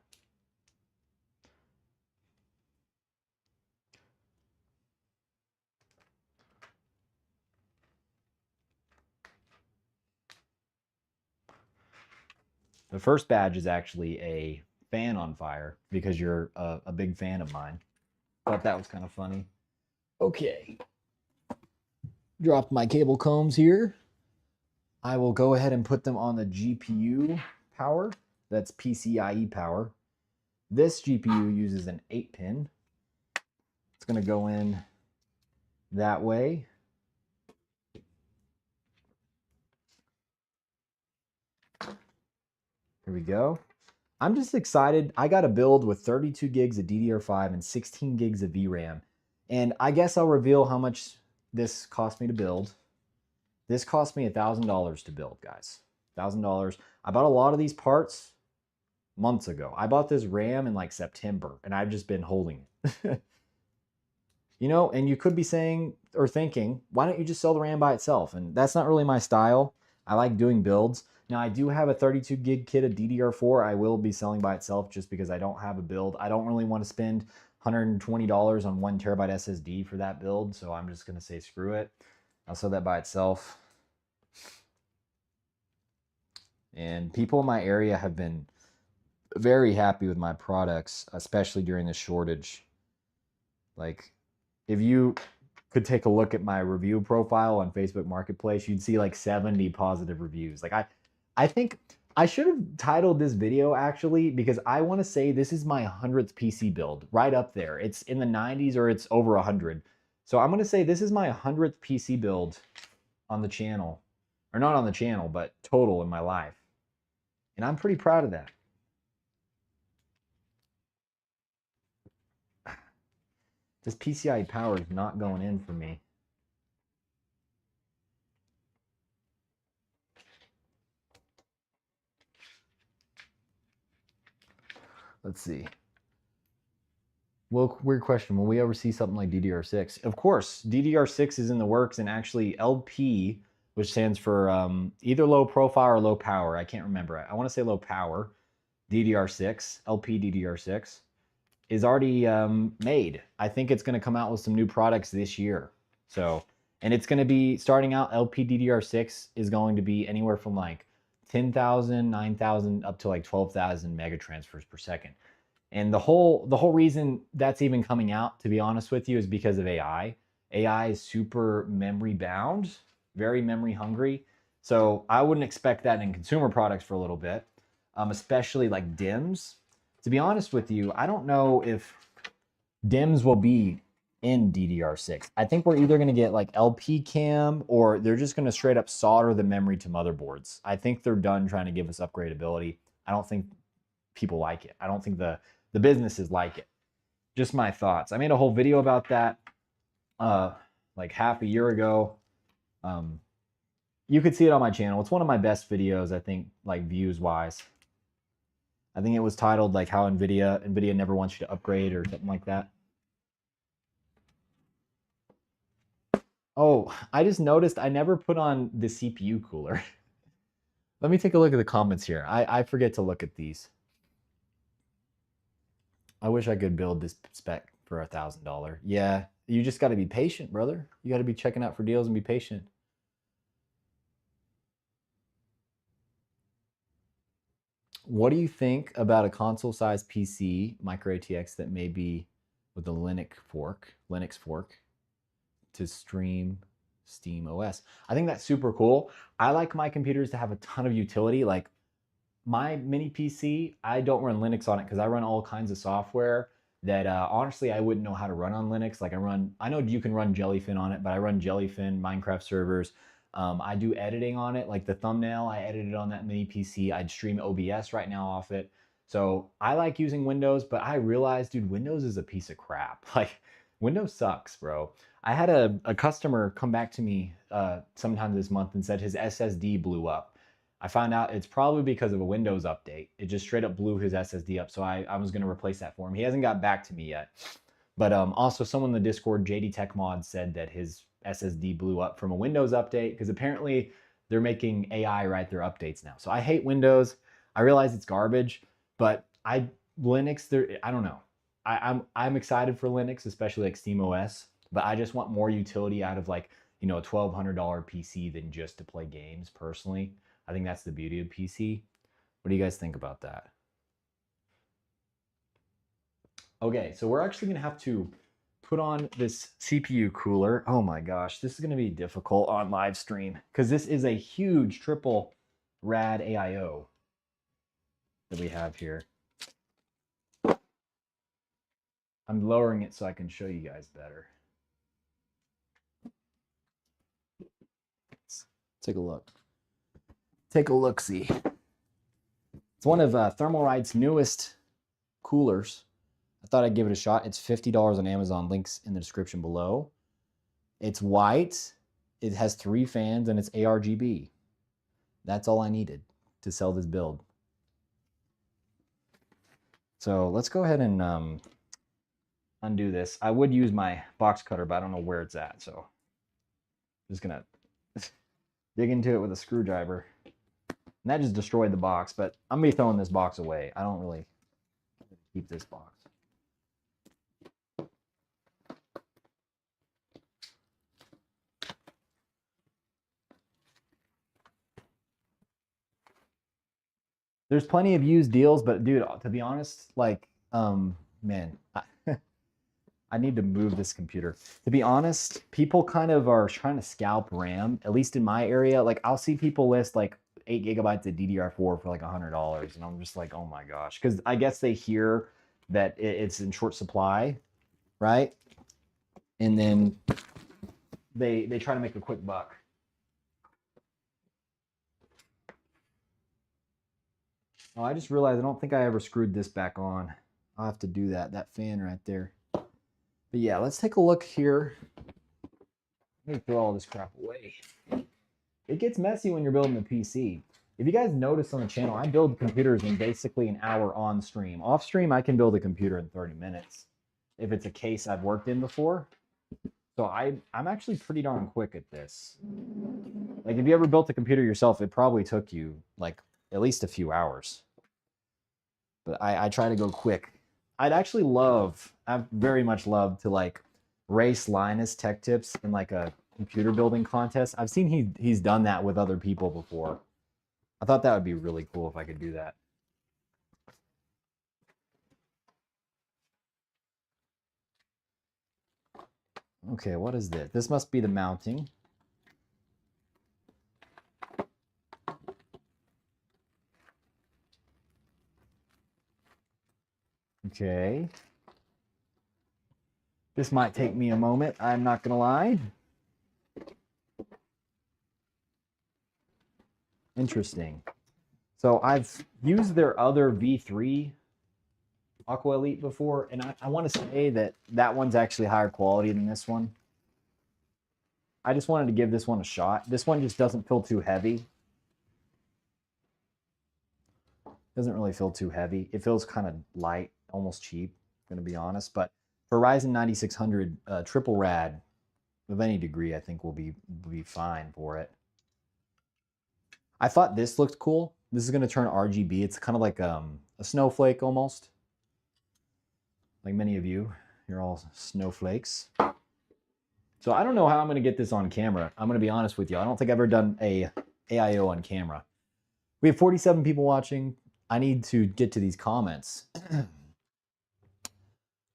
The first badge is actually a fan on fire because you're a big fan of mine. Thought that was kind of funny. Okay. Dropped my cable combs here. I will go ahead and put them on the GPU power. That's PCIe power. This GPU uses an 8-pin. It's going to go in that way. Here we go. I'm just excited. I got a build with 32 gigs of DDR5 and 16 gigs of VRAM. And I guess I'll reveal how much this cost me to build. This cost me $1,000 to build, guys. $1,000. I bought a lot of these parts months ago. I bought this RAM in like September, and I've just been holding it. You know, and you could be saying or thinking, why don't you just sell the RAM by itself? And that's not really my style. I like doing builds. Now, I do have a 32 gig kit of DDR4 I will be selling by itself just because I don't have a build. I don't really want to spend $120 on 1 terabyte SSD for that build, so I'm just going to say screw it. I'll sell that by itself. And people in my area have been very happy with my products, especially during the shortage. Like, if you could take a look at my review profile on Facebook Marketplace, you'd see like 70 positive reviews. Like, I think I should have titled this video actually because I want to say this is my 100th PC build, right up there. It's in the 90s or it's over 100. So I'm going to say this is my 100th PC build on the channel. Or not on the channel, but total in my life. And I'm pretty proud of that. This PCIe power is not going in for me. Let's see. Well, weird question. Will we ever see something like DDR6? Of course, DDR6 is in the works, and actually LP, which stands for either low profile or low power. I can't remember. I want to say low power. DDR6, LP DDR6, is already made. I think it's going to come out with some new products this year. So, and it's going to be starting out, LP DDR6 is going to be anywhere from like 10,000, 9,000 up to like 12,000 mega transfers per second. And the whole reason that's even coming out, to be honest with you, is because of AI. AI is super memory bound, very memory hungry. So I wouldn't expect that in consumer products for a little bit, especially like DIMMs. To be honest with you, I don't know if DIMMs will be in DDR6. I think we're either going to get like LP cam or they're just going to straight up solder the memory to motherboards. I think they're done trying to give us upgradability. I don't think people like it. I don't think the businesses like it. Just my thoughts. I made a whole video about that like half a year ago. You could see it on my channel. It's one of my best videos, I think, like views wise. I think it was titled like how Nvidia never wants you to upgrade or something like that. Oh, I just noticed I never put on the CPU cooler. Let me take a look at the comments here. I forget to look at these. I wish I could build this spec for $1,000. Yeah, you just got to be patient, brother. You got to be checking out for deals and be patient. What do you think about a console-sized PC, micro ATX, that may be with a Linux fork to stream Steam OS? I think that's super cool. I like my computers to have a ton of utility. Like my mini PC, I don't run Linux on it because I run all kinds of software that honestly I wouldn't know how to run on Linux. Like I know you can run Jellyfin on it, but I run Jellyfin Minecraft servers. I do editing on it, like the thumbnail I edited on that mini PC. I'd stream OBS right now off it. So I like using Windows, but I realized, dude, Windows is a piece of crap. Like Windows sucks, bro. I had a customer come back to me sometime this month and said his SSD blew up. I found out it's probably because of a Windows update. It just straight up blew his SSD up. So I was going to replace that for him. He hasn't got back to me yet. But also someone in the Discord, JD Tech Mod, said that his SSD blew up from a Windows update because apparently they're making AI write their updates now. So I hate Windows. I realize it's garbage, but Linux, I don't know. I'm excited for Linux, especially like SteamOS, but I just want more utility out of like, a $1,200 PC than just to play games personally. I think that's the beauty of PC. What do you guys think about that? Okay, so we're actually gonna have to put on this CPU cooler. Oh my gosh, this is gonna be difficult on live stream because this is a huge triple rad AIO that we have here. I'm lowering it so I can show you guys better. Let's take a look. Take a look-see. It's one of Thermalright's newest coolers. I thought I'd give it a shot. It's $50 on Amazon. Links in the description below. It's white. It has 3 fans and it's ARGB. That's all I needed to sell this build. So let's go ahead and undo this. I would use my box cutter, but I don't know where it's at. So I'm just gonna dig into it with a screwdriver. And that just destroyed the box, but I'm gonna be throwing this box away. I don't really keep this box. There's plenty of used deals, but dude, to be honest, like, man, I need to move this computer. To be honest, people kind of are trying to scalp RAM, at least in my area. Like, I'll see people list like 8 gigabytes of DDR4 for like $100, and I'm just like, oh my gosh, because I guess they hear that it's in short supply, right? And then they try to make a quick buck. Oh, I just realized I don't think I ever screwed this back on. I'll have to do that. That fan right there. But yeah, let's take a look here. Let me throw all this crap away. It gets messy when you're building a PC. If you guys notice on the channel, I build computers in basically an hour on stream. Off stream, I can build a computer in 30 minutes if it's a case I've worked in before. So I'm actually pretty darn quick at this. Like if you ever built a computer yourself, it probably took you like at least a few hours. But I try to go quick. I'd very much love to like race Linus Tech Tips in like a computer building contest. I've seen he's done that with other people before. I thought that would be really cool if I could do that. Okay, what is this? This must be the mounting. Okay. This might take me a moment, I'm not gonna lie. Interesting. So I've used their other V3 Aqua Elite before, and I want to say that that one's actually higher quality than this one. I just wanted to give this one a shot. This one just doesn't feel too heavy. Doesn't really feel too heavy. It feels kind of light, almost cheap, I'm going to be honest. But for Ryzen 9600 triple rad of any degree, I think will be fine for it. I thought this looked cool. This is going to turn RGB. It's kind of like a snowflake almost. Like many of you, you're all snowflakes. So I don't know how I'm going to get this on camera. I'm going to be honest with you. I don't think I've ever done a AIO on camera. We have 47 people watching. I need to get to these comments.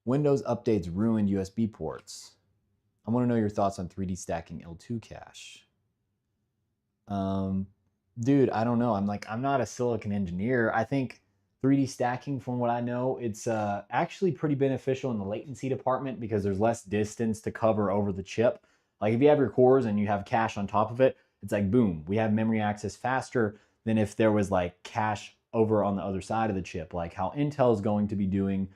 Windows updates ruined USB ports. I want to know your thoughts on 3D stacking L2 cache. Dude, I don't know. I'm not a silicon engineer. I think 3D stacking, from what I know, it's actually pretty beneficial in the latency department because there's less distance to cover over the chip. Like if you have your cores and you have cache on top of it, it's like boom, we have memory access faster than if there was like cache over on the other side of the chip, like how Intel is going to be doing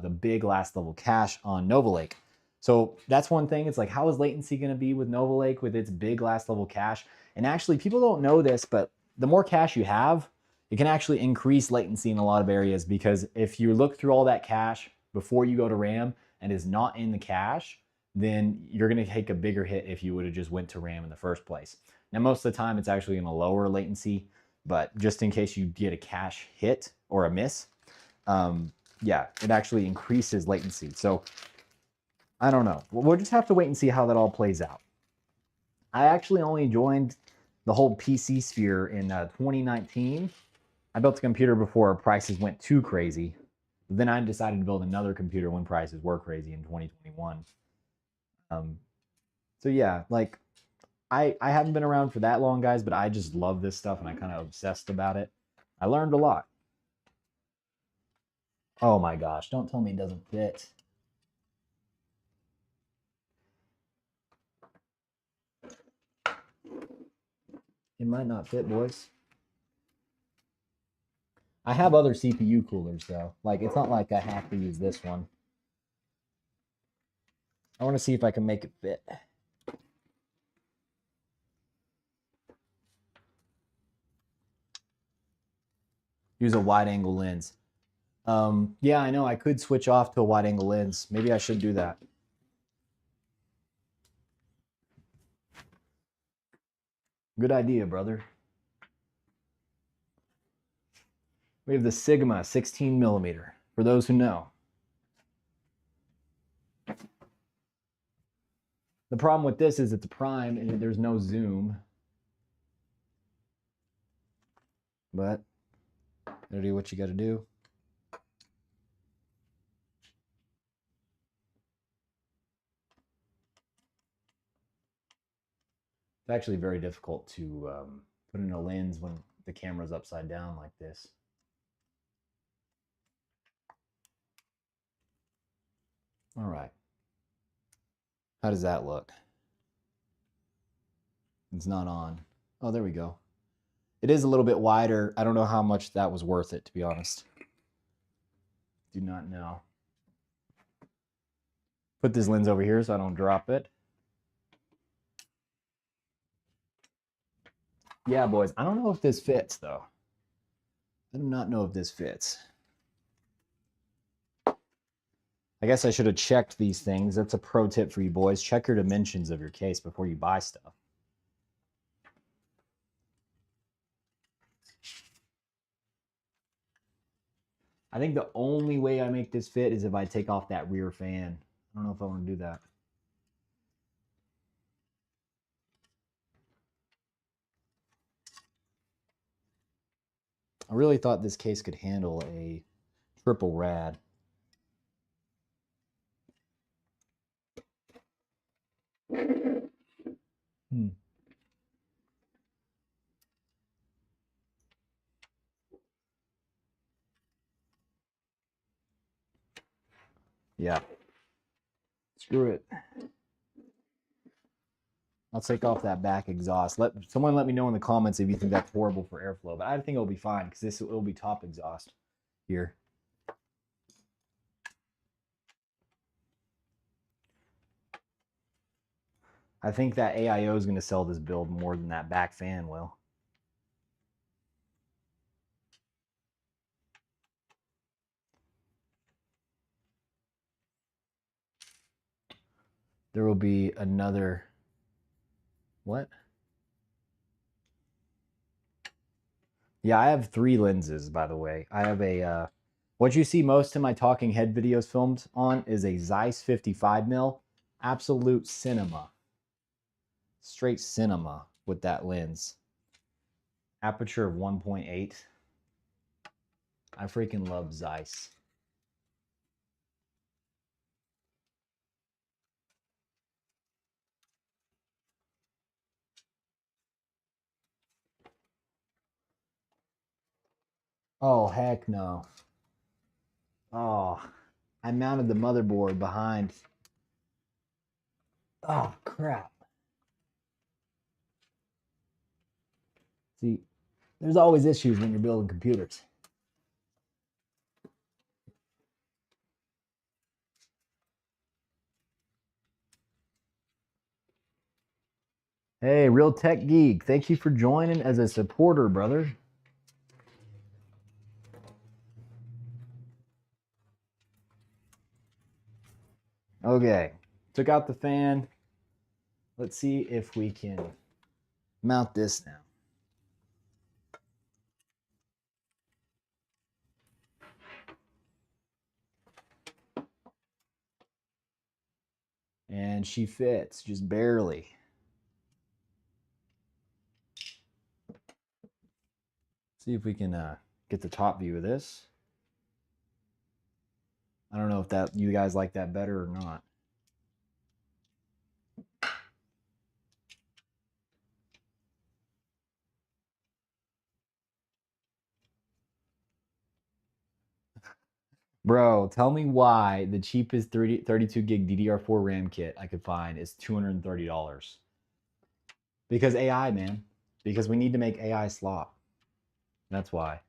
the big last level cache on Nova Lake. So that's one thing. It's like, how is latency going to be with Nova Lake with its big last level cache? And actually, people don't know this, but the more cache you have, it can actually increase latency in a lot of areas, because if you look through all that cache before you go to RAM and is not in the cache, then you're going to take a bigger hit if you would have just went to RAM in the first place. Now, most of the time, it's actually going to lower latency, but just in case you get a cache hit or a miss, yeah, it actually increases latency. So I don't know. We'll just have to wait and see how that all plays out. I actually only joined the whole PC sphere in 2019. I built a computer before prices went too crazy. Then I decided to build another computer when prices were crazy in 2021. So yeah, like I haven't been around for that long, guys, but I just love this stuff and I kind of obsessed about it. I learned a lot. Oh my gosh, don't tell me it doesn't fit. It might not fit, boys. I have other CPU coolers though. Like, it's not like I have to use this one. I want to see if I can make it fit. Use a wide angle lens. Yeah, I know I could switch off to a wide angle lens. Maybe I should do that. Good idea, brother. We have the Sigma 16 millimeter, for those who know. The problem with this is it's a prime and there's no zoom. But gotta do what you gotta do. It's actually very difficult to put in a lens when the camera's upside down like this. All right. How does that look? It's not on. Oh, there we go. It is a little bit wider. I don't know how much that was worth it, to be honest. Do not know. Put this lens over here so I don't drop it. Yeah, boys, I don't know if this fits, though. I do not know if this fits. I guess I should have checked these things. That's a pro tip for you boys. Check your dimensions of your case before you buy stuff. I think the only way I make this fit is if I take off that rear fan. I don't know if I want to do that. I really thought this case could handle a triple rad. Yeah. Screw it. I'll take off that back exhaust. Someone let me know in the comments if you think that's horrible for airflow. But I think it'll be fine because it'll be top exhaust here. I think that AIO is going to sell this build more than that back fan will. There will be another. What? Yeah, I have 3 lenses, by the way. I have a, what you see most of my talking head videos filmed on is a Zeiss 55mm. Absolute cinema. Straight cinema with that lens. Aperture of 1.8. I freaking love Zeiss. Oh, heck no. Oh, I mounted the motherboard behind. Oh, crap. See, there's always issues when you're building computers. Hey, Real Tech Geek, thank you for joining as a supporter, brother. Okay, took out the fan. Let's see if we can mount this now. And she fits, just barely. See if we can get the top view of this. I don't know if that you guys like that better or not. Bro, tell me why the cheapest 32 gig DDR4 RAM kit I could find is $230. Because AI, man. Because we need to make AI slop. That's why.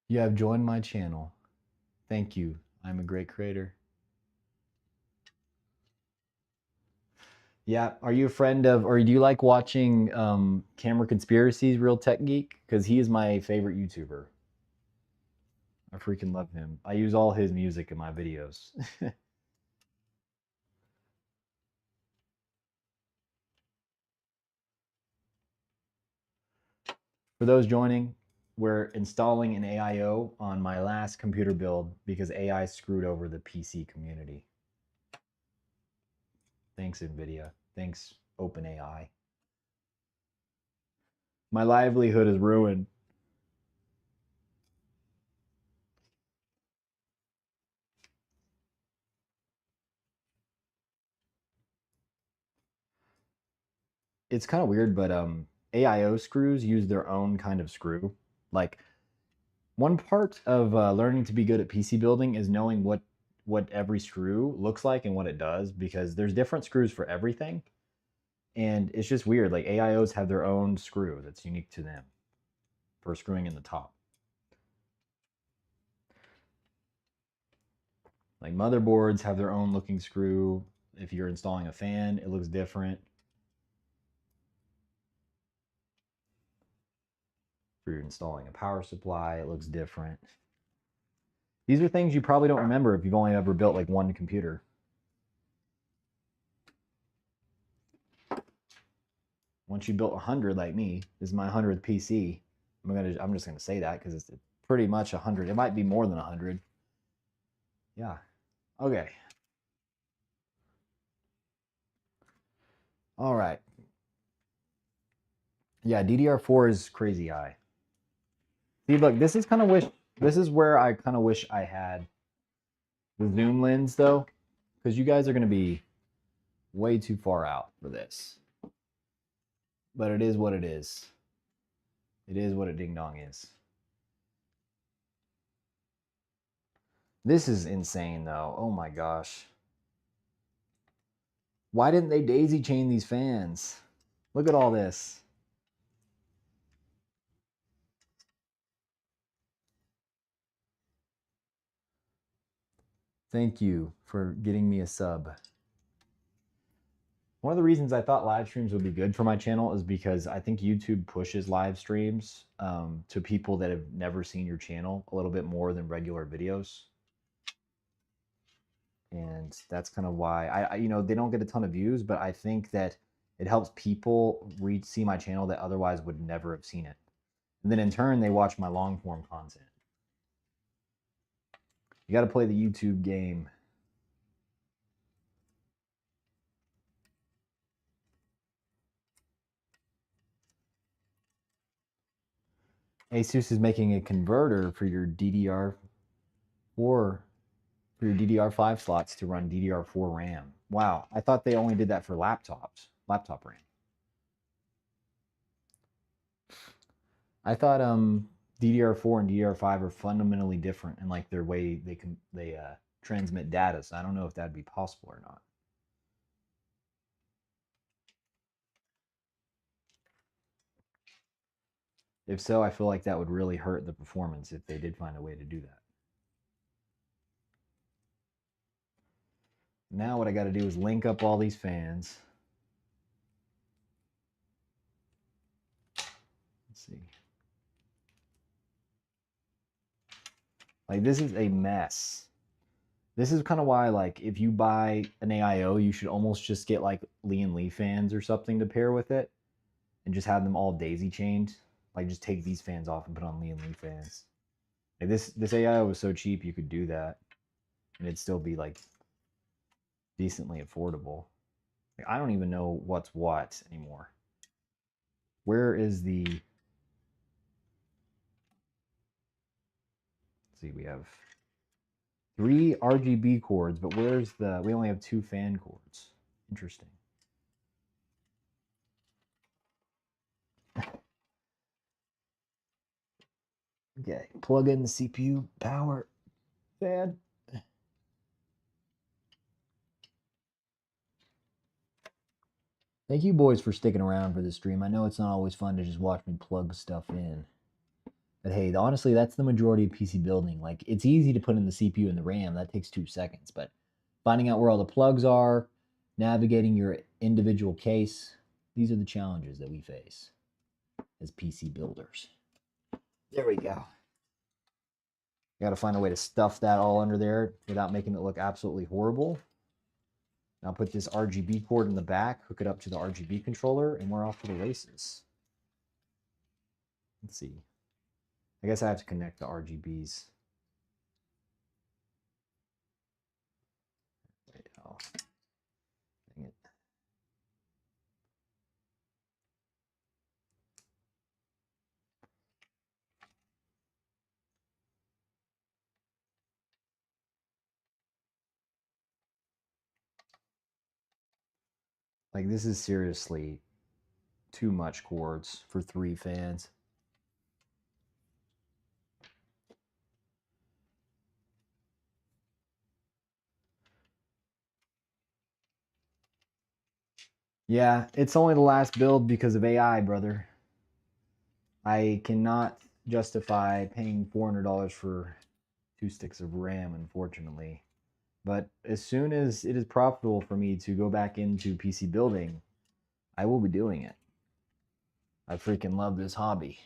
You have joined my channel. Thank you. I'm a great creator. Yeah. Are you a friend of, or do you like watching Camera Conspiracies, Real Tech Geek? Because he is my favorite YouTuber. I freaking love him. I use all his music in my videos. For those joining, we're installing an AIO on my last computer build because AI screwed over the PC community. Thanks, NVIDIA. Thanks, OpenAI. My livelihood is ruined. It's kind of weird, but AIO screws use their own kind of screw. Like, one part of learning to be good at PC building is knowing what every screw looks like and what it does, because there's different screws for everything. And it's just weird. Like, AIOs have their own screw that's unique to them for screwing in the top. Like, motherboards have their own looking screw. If you're installing a fan, it looks different. If you're installing a power supply, it looks different. These are things you probably don't remember if you've only ever built like one computer. Once you built 100 like me, this is my 100th PC. I'm just gonna say that because it's pretty much 100. It might be more than 100. Yeah. Okay. All right. Yeah, DDR4 is crazy high. See, look, this is where I kind of wish I had the zoom lens though, because you guys are gonna be way too far out for this. But it is what it is. It is what a ding dong is. This is insane though. Oh my gosh. Why didn't they daisy chain these fans? Look at all this. Thank you for getting me a sub. One of the reasons I thought live streams would be good for my channel is because I think YouTube pushes live streams to people that have never seen your channel a little bit more than regular videos. And that's kind of why I you know, they don't get a ton of views, but I think that it helps people see my channel that otherwise would never have seen it. And then in turn, they watch my long form content. You got to play the YouTube game. Asus is making a converter for your DDR4 for your DDR5 slots to run DDR4 RAM. Wow, I thought they only did that for laptops, laptop RAM. I thought DDR4 and DDR5 are fundamentally different in like their way they transmit data. So I don't know if that'd be possible or not. If so, I feel like that would really hurt the performance if they did find a way to do that. Now what I got to do is link up all these fans. Let's see. Like this is a mess. This is kind of why, like, if you buy an AIO, you should almost just get like Lee and Lee fans or something to pair with it, and just have them all daisy chained. Like, just take these fans off and put on Lee and Lee fans. Like this AIO was so cheap, you could do that, and it'd still be like decently affordable. Like, I don't even know what's what anymore. Where is the? Let's see, we have 3 RGB cords, but where's the? We only have 2 fan cords. Interesting. Okay, plug in the CPU power fan. Thank you boys for sticking around for this stream. I know it's not always fun to just watch me plug stuff in. But hey, honestly, that's the majority of PC building. Like, it's easy to put in the CPU and the RAM. That takes 2 seconds. But finding out where all the plugs are, navigating your individual case, these are the challenges that we face as PC builders. There we go. Got to find a way to stuff that all under there without making it look absolutely horrible. Now put this RGB cord in the back, hook it up to the RGB controller, and we're off to the races. Let's see. I guess I have to connect the RGBs. Oh, dang it. Like, this is seriously too much cords for 3 fans. Yeah, it's only the last build because of AI, brother. I cannot justify paying $400 for 2 sticks of RAM, unfortunately. But as soon as it is profitable for me to go back into PC building, I will be doing it. I freaking love this hobby.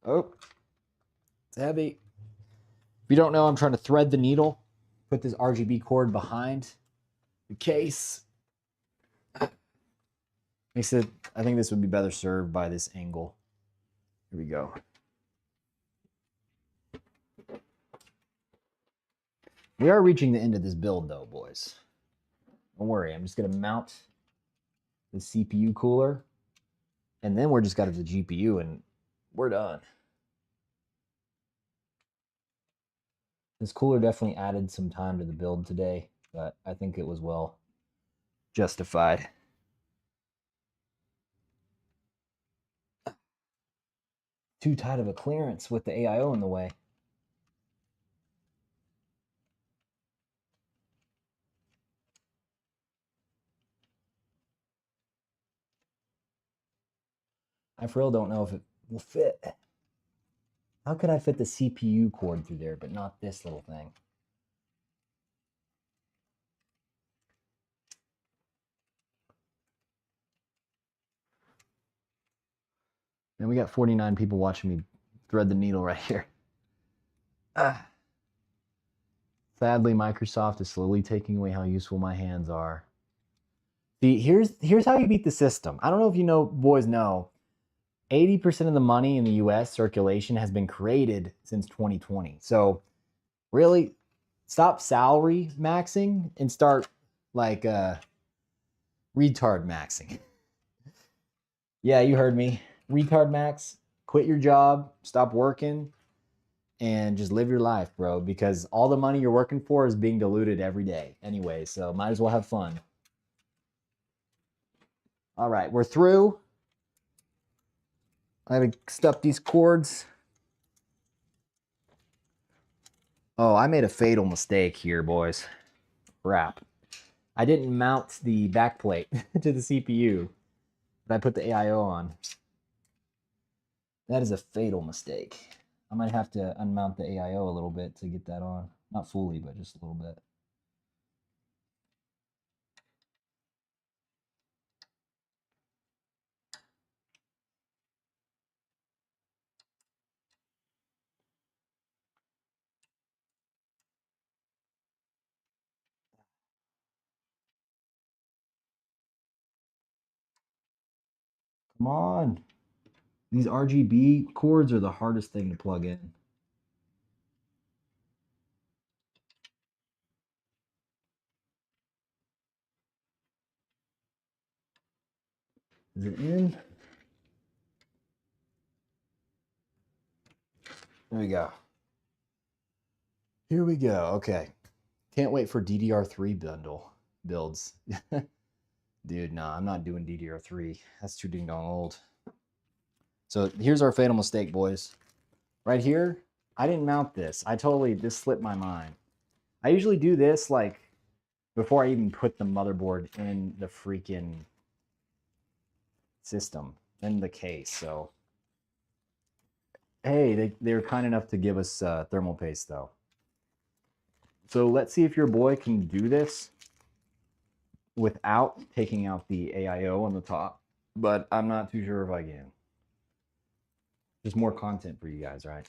Oh, it's heavy. If you don't know, I'm trying to thread the needle, put this RGB cord behind the case. Makes it, I think this would be better served by this angle. Here we go. We are reaching the end of this build though, boys. Don't worry, I'm just gonna mount the CPU cooler, and then we're just got to the GPU and we're done. This cooler definitely added some time to the build today, but I think it was well justified. too tight of a clearance with the AIO in the way. I for real don't know if it will fit. How could I fit the CPU cord through there, but not this little thing? And we got 49 people watching me thread the needle right here. Sadly, Microsoft is slowly taking away how useful my hands are. See, here's how you beat the system. I don't know if you know, boys know, 80% of the money in the US circulation has been created since 2020. So really stop salary maxing and start like retard maxing. Yeah, you heard me. Retard max, quit your job, stop working, and just live your life, bro, because all the money you're working for is being diluted every day anyway, so might as well have fun. All right, we're through. I have to stuff these cords. Oh, I made a fatal mistake here, boys. Crap. I didn't mount the backplate to the CPU, but I put the AIO on. That is a fatal mistake. I might have to unmount the AIO a little bit to get that on. Not fully, but just a little bit. Come on. These RGB cords are the hardest thing to plug in. Is it in? There we go. Here we go. Okay. Can't wait for DDR3 builds. Dude, nah, I'm not doing DDR3. That's too ding dong old. So here's our fatal mistake, boys. Right here, I didn't mount this. This slipped my mind. I usually do this like before I even put the motherboard in the freaking system, in the case. So, hey, they were kind enough to give us thermal paste though. So let's see if your boy can do this without taking out the AIO on the top, but I'm not too sure if I can. Just more content for you guys, right?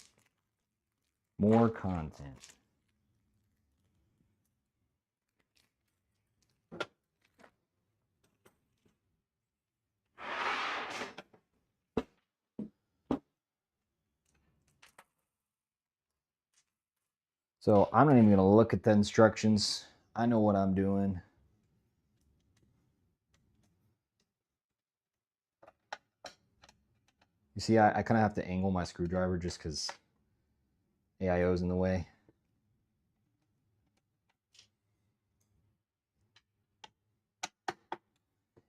More content. So I'm not even going to look at the instructions. I know what I'm doing. You see, I kind of have to angle my screwdriver just because AIO is in the way.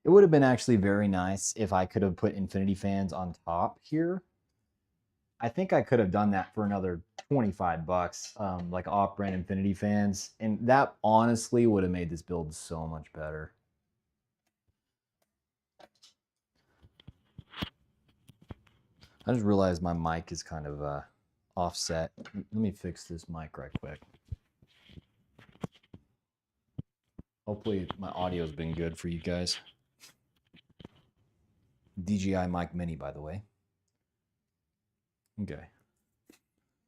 It would have been actually very nice if I could have put infinity fans on top here. I think I could have done that for another 25 bucks, like off-brand infinity fans. And that honestly would have made this build so much better. I just realized my mic is kind of offset. Let me fix this mic right quick. Hopefully my audio's been good for you guys. DJI Mic Mini, by the way. Okay.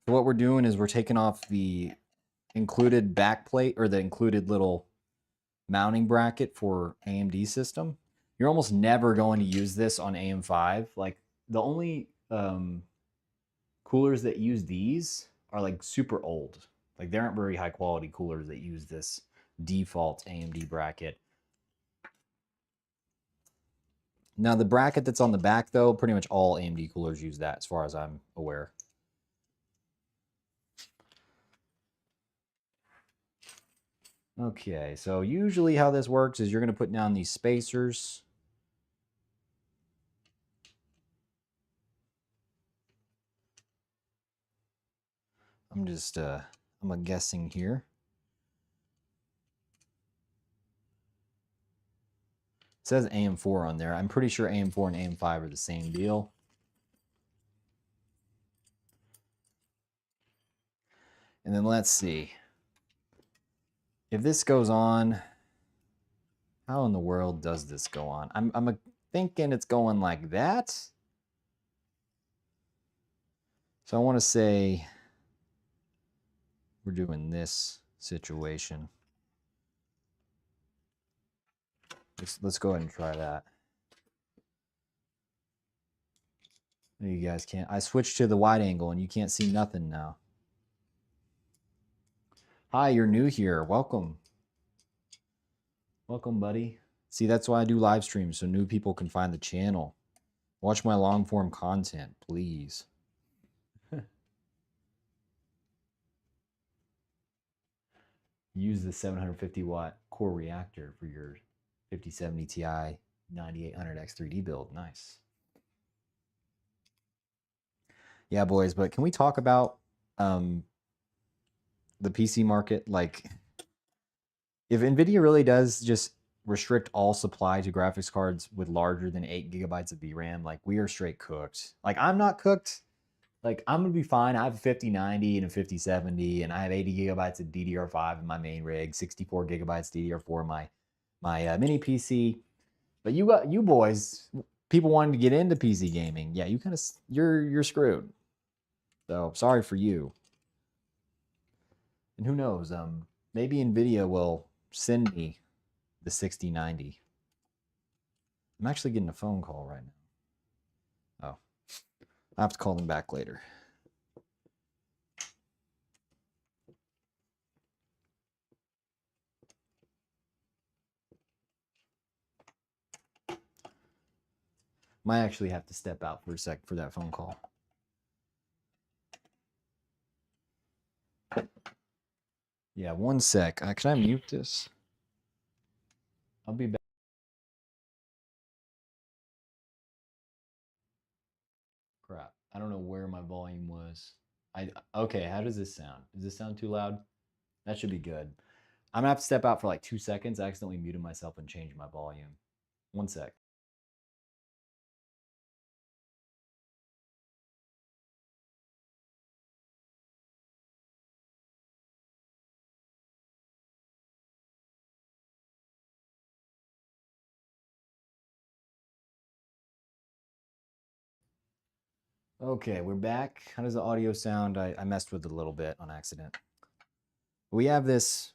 So what we're doing is we're taking off the included backplate or the included little mounting bracket for AMD system. You're almost never going to use this on AM5. Like the only coolers that use these are like super old. Like they aren't very high quality coolers that use this default AMD bracket. Now the bracket that's on the back though, pretty much all AMD coolers use that as far as I'm aware. Okay, so usually how this works is you're going to put down these spacers. I'm guessing here. It says AM4 on there. I'm pretty sure AM4 and AM5 are the same deal. And then let's see. If this goes on, how in the world does this go on? I'm thinking it's going like that. So I want to say we're doing this situation. Let's go ahead and try that. You guys can't. I switched to the wide angle and you can't see nothing now. Hi, you're new here. Welcome. Welcome, buddy. See, that's why I do live streams, so new people can find the channel. Watch my long form content, please. Use the 750 watt core reactor for your 5070 Ti 9800X 3D build. Nice. Yeah, boys, but can we talk about the PC market? Like, if NVIDIA really does just restrict all supply to graphics cards with larger than 8 gigabytes of VRAM, like, we are straight cooked. Like, I'm not cooked. Like, I'm gonna be fine. I have a 5090 and a 5070, and I have 80 gigabytes of DDR5 in my main rig, 64 gigabytes DDR4 in my mini PC. But you boys, people wanting to get into PC gaming, yeah, you kind of you're screwed. So sorry for you. And who knows? Maybe Nvidia will send me the 6090. I'm actually getting a phone call right now. Oh, I have to call them back later. Might actually have to step out for a sec for that phone call. Yeah, one sec. Can I mute this? I'll be back. Crap. I don't know where my volume was. Okay, how does this sound? Does this sound too loud? That should be good. I'm gonna have to step out for like 2 seconds. I accidentally muted myself and changed my volume. One sec. Okay, we're back. How does the audio sound? I messed with it a little bit on accident. We have this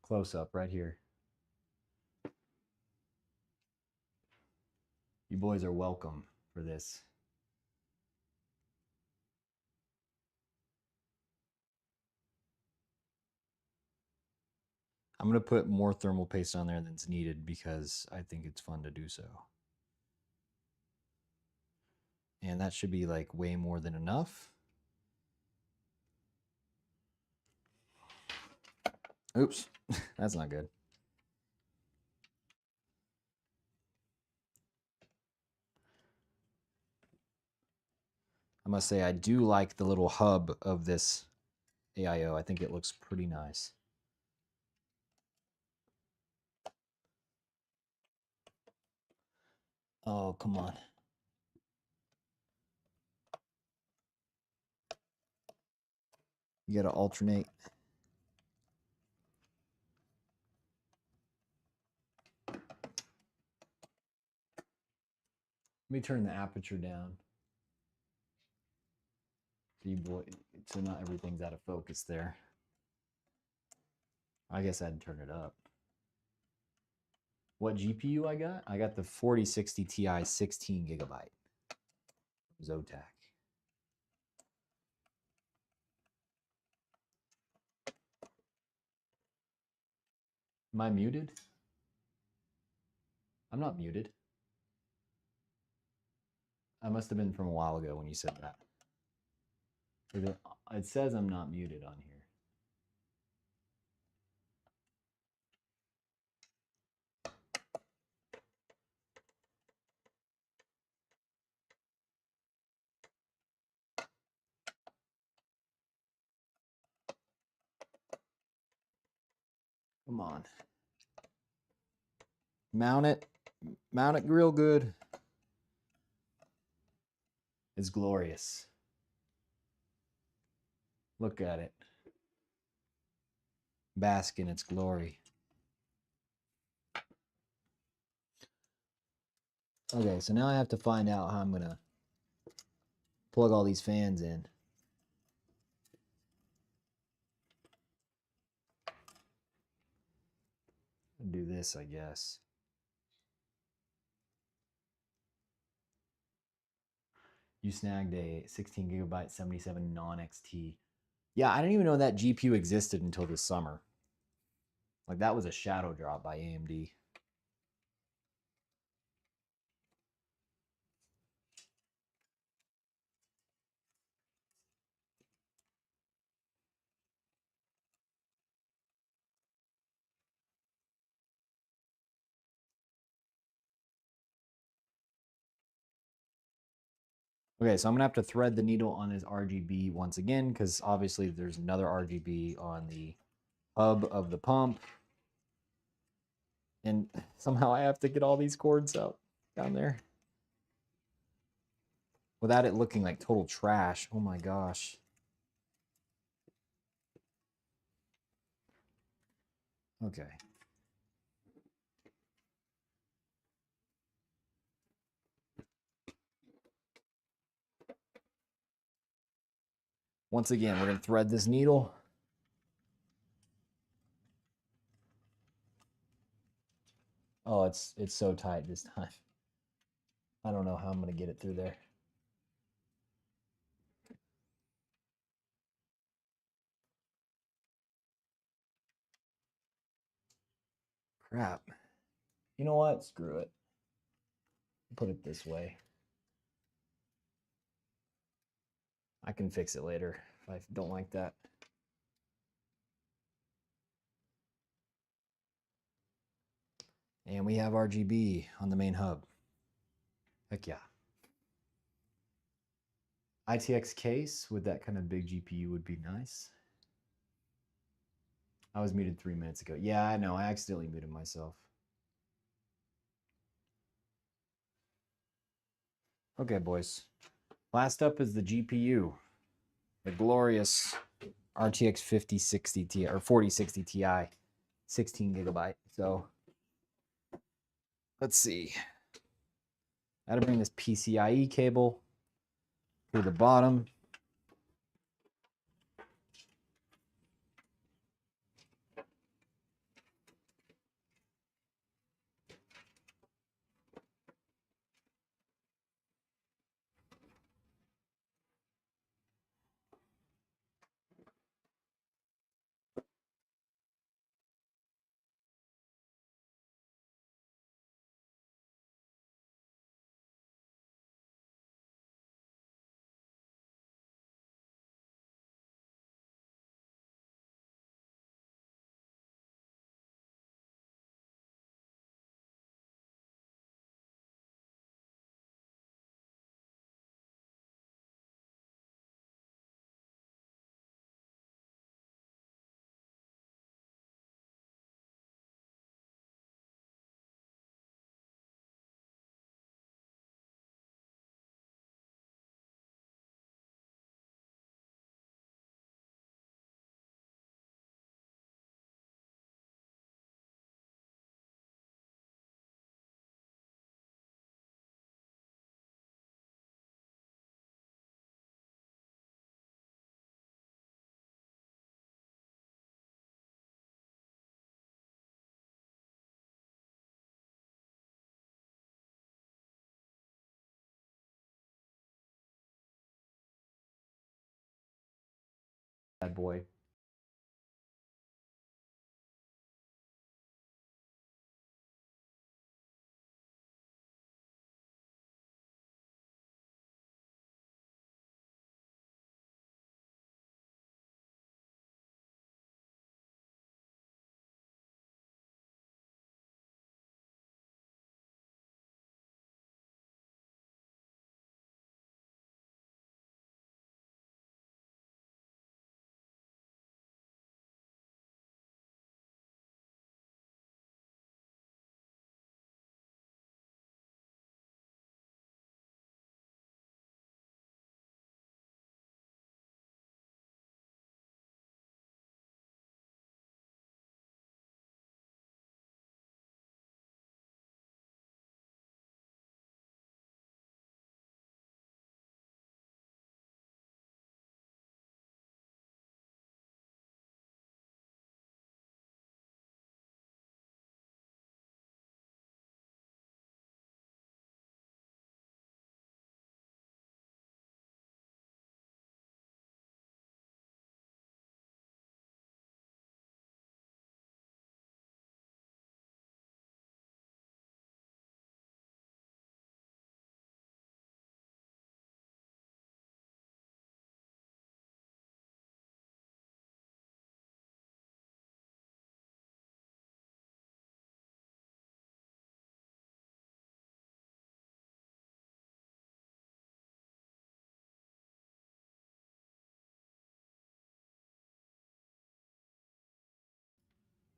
close up right here. You boys are welcome for this. I'm going to put more thermal paste on there than's needed because I think it's fun to do so. And that should be like way more than enough. Oops, that's not good. I must say I do like the little hub of this AIO. I think it looks pretty nice. Oh, come on. You got to alternate. Let me turn the aperture down. So not everything's out of focus there. I guess I'd turn it up. What GPU I got? I got the 4060 Ti 16 gigabyte. Zotac. Am I muted? I'm not muted. I must have been from a while ago when you said that. It says I'm not muted on here. Come on. Mount it. Mount it real good. It's glorious. Look at it. Bask in its glory. Okay, so now I have to find out how I'm going to plug all these fans in. Do this, I guess. You snagged a 16 gigabyte 77 non-XT. Yeah, I didn't even know that GPU existed until this summer. Like, that was a shadow drop by AMD. Okay, so I'm gonna have to thread the needle on his RGB once again, because obviously there's another RGB on the hub of the pump. And somehow I have to get all these cords out down there without it looking like total trash. Oh my gosh. Okay. Once again, we're gonna thread this needle. Oh, it's so tight this time. I don't know how I'm gonna get it through there. Crap. You know what? Screw it. Put it this way. I can fix it later if I don't like that. And we have RGB on the main hub. Heck yeah. ITX case with that kind of big GPU would be nice. I was muted 3 minutes ago. Yeah, I know. I accidentally muted myself. Okay, boys. Last up is the GPU. The glorious RTX 5060 Ti or 4060 Ti, 16 gigabyte. So let's see. I had to bring this PCIe cable through the bottom. Bad boy.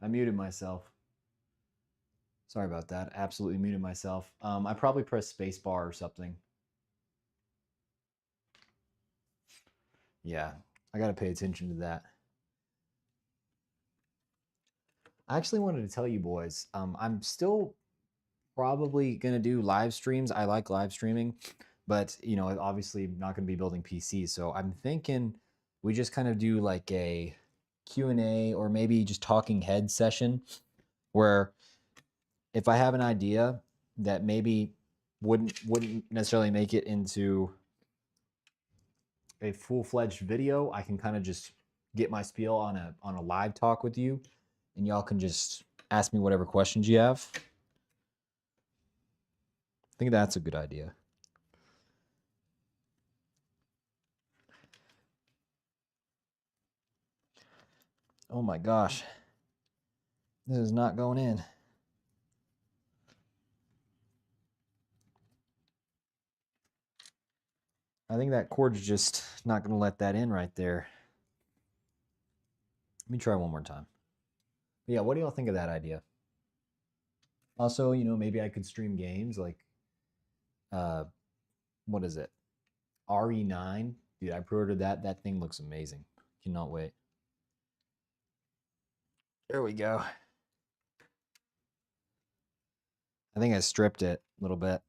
I muted myself. Sorry about that. Absolutely muted myself. I probably pressed spacebar or something. Yeah, I got to pay attention to that. I actually wanted to tell you boys, I'm still probably going to do live streams. I like live streaming, but you know, obviously not going to be building PCs. So I'm thinking we just kind of do like a Q&A or maybe just talking head session where if I have an idea that maybe wouldn't necessarily make it into a full-fledged video, I can kind of just get my spiel on a live talk with you, and y'all can just ask me whatever questions you have. I think that's a good idea. Oh my gosh. This is not going in. I think that cord's just not going to let that in right there. Let me try one more time. But yeah, what do y'all think of that idea? Also, you know, maybe I could stream games like, what is it? RE9. Dude, I pre-ordered that. That thing looks amazing. Cannot wait. There we go. I think I stripped it a little bit.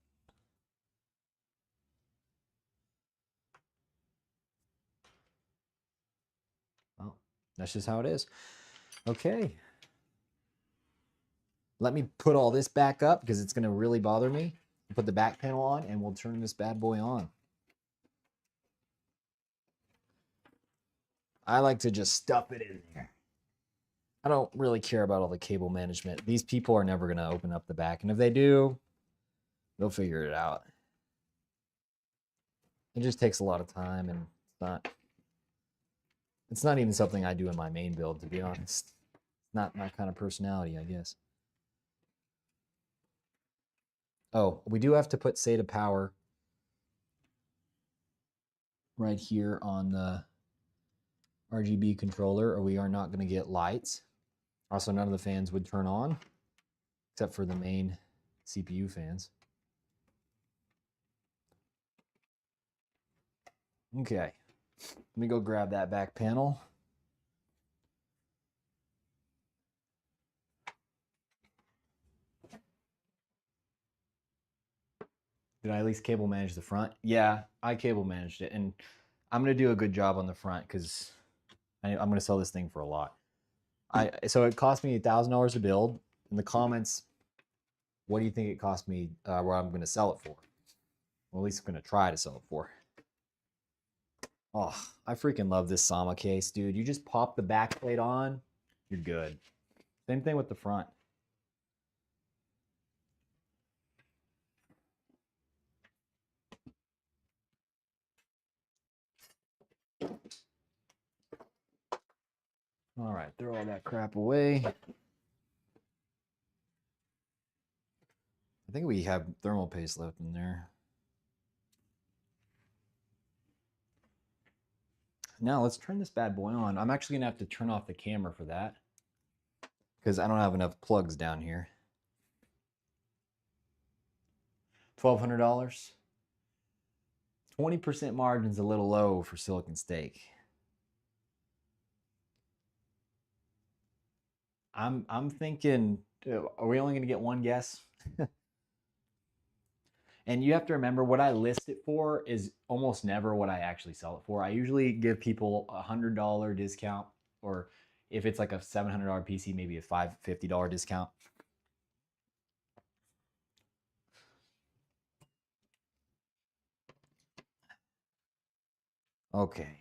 Well, that's just how it is. Okay. Let me put all this back up because it's going to really bother me. Put the back panel on and we'll turn this bad boy on. I like to just stuff it in there. I don't really care about all the cable management. These people are never going to open up the back. And if they do, they'll figure it out. It just takes a lot of time and it's not even something I do in my main build, to be honest. It's not my kind of personality, I guess. Oh, we do have to put SATA power right here on the RGB controller, or we are not going to get lights. Also, none of the fans would turn on, except for the main CPU fans. Okay, let me go grab that back panel. Did I at least cable manage the front? Yeah, I cable managed it, and I'm going to do a good job on the front because I'm going to sell this thing for a lot. So it cost me $1,000 to build. In the comments, what do you think it cost me where I'm going to sell it for? Well, at least I'm going to try to sell it for. Oh, I freaking love this Sama case, dude. You just pop the back plate on, you're good. Same thing with the front. All right, throw all that crap away. I think we have thermal paste left in there. Now let's turn this bad boy on. I'm actually gonna have to turn off the camera for that because I don't have enough plugs down here. $1,200. 20% margin's a little low for silicon steak. I'm thinking, are we only gonna get one guess? And you have to remember what I list it for is almost never what I actually sell it for. I usually give people $100 discount, or if it's like a $700 PC, maybe a $550 discount. Okay.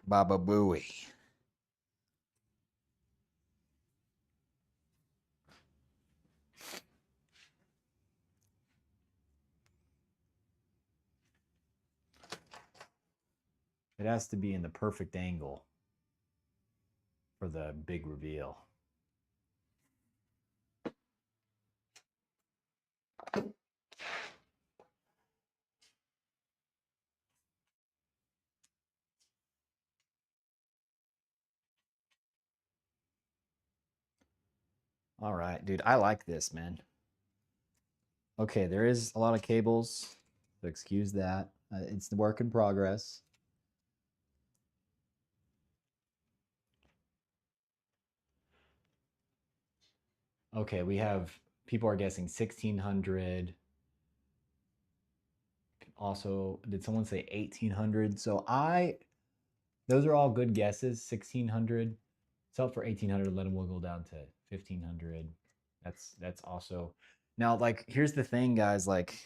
Baba Booey. It has to be in the perfect angle for the big reveal. All right, dude, I like this, man. Okay, there is a lot of cables, so excuse that. It's the work in progress. Okay, we have people are guessing 1600. Also, did someone say 1800? So those are all good guesses. 1600. Sell for 1800. Let them wiggle down to 1500. That's also now. Like, here's the thing, guys. Like,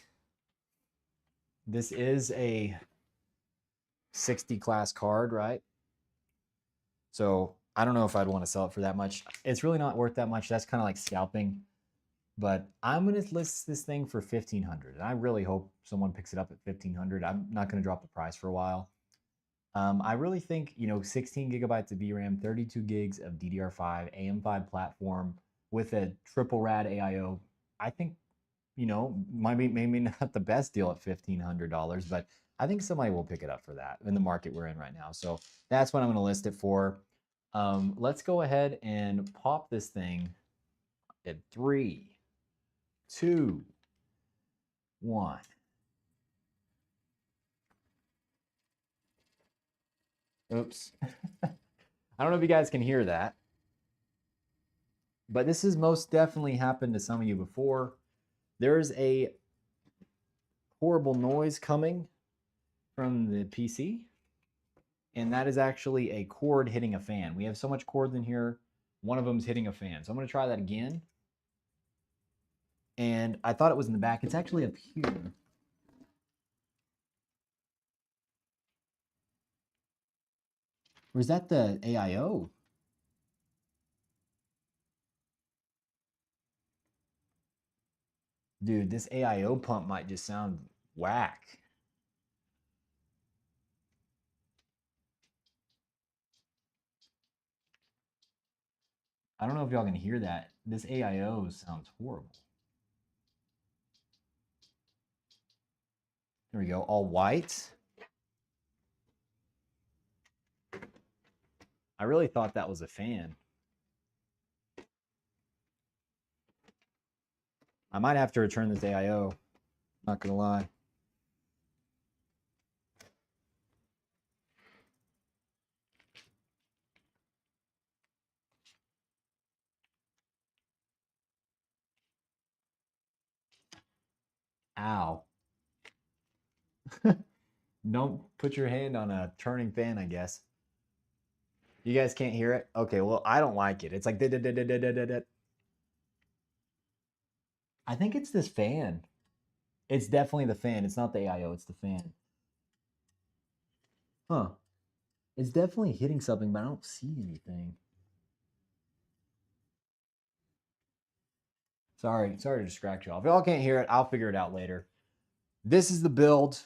this is a 60 class card, right? So I don't know if I'd want to sell it for that much. It's really not worth that much. That's kind of like scalping. But I'm gonna list this thing for 1500, and I really hope someone picks it up at 1500. I'm not gonna drop the price for a while. I really think 16 gigabytes of VRAM, 32 gigs of DDR5, AM5 platform with a triple rad AIO. I think might be maybe not the best deal at $1,500, but I think somebody will pick it up for that in the market we're in right now. So that's what I'm gonna list it for. Let's go ahead and pop this thing at 3, 2, 1. Oops. I don't know if you guys can hear that, but this has most definitely happened to some of you before. There's a horrible noise coming from the PC, and that is actually a cord hitting a fan. We have so much cords in here, one of them's hitting a fan. So I'm gonna try that again. And I thought it was in the back. It's actually up here. Or is that the AIO? Dude, this AIO pump might just sound whack. I don't know if y'all can hear that. This AIO sounds horrible. There we go, all white. I really thought that was a fan. I might have to return this AIO, not gonna lie. Ow. Don't put your hand on a turning fan, I guess. You guys can't hear it? Okay, well, I don't like it. It's like I think it's this fan. It's definitely the fan. It's not the AIO, it's the fan. Huh. It's definitely hitting something, but I don't see anything. Sorry to distract y'all. If y'all can't hear it, I'll figure it out later. This is the build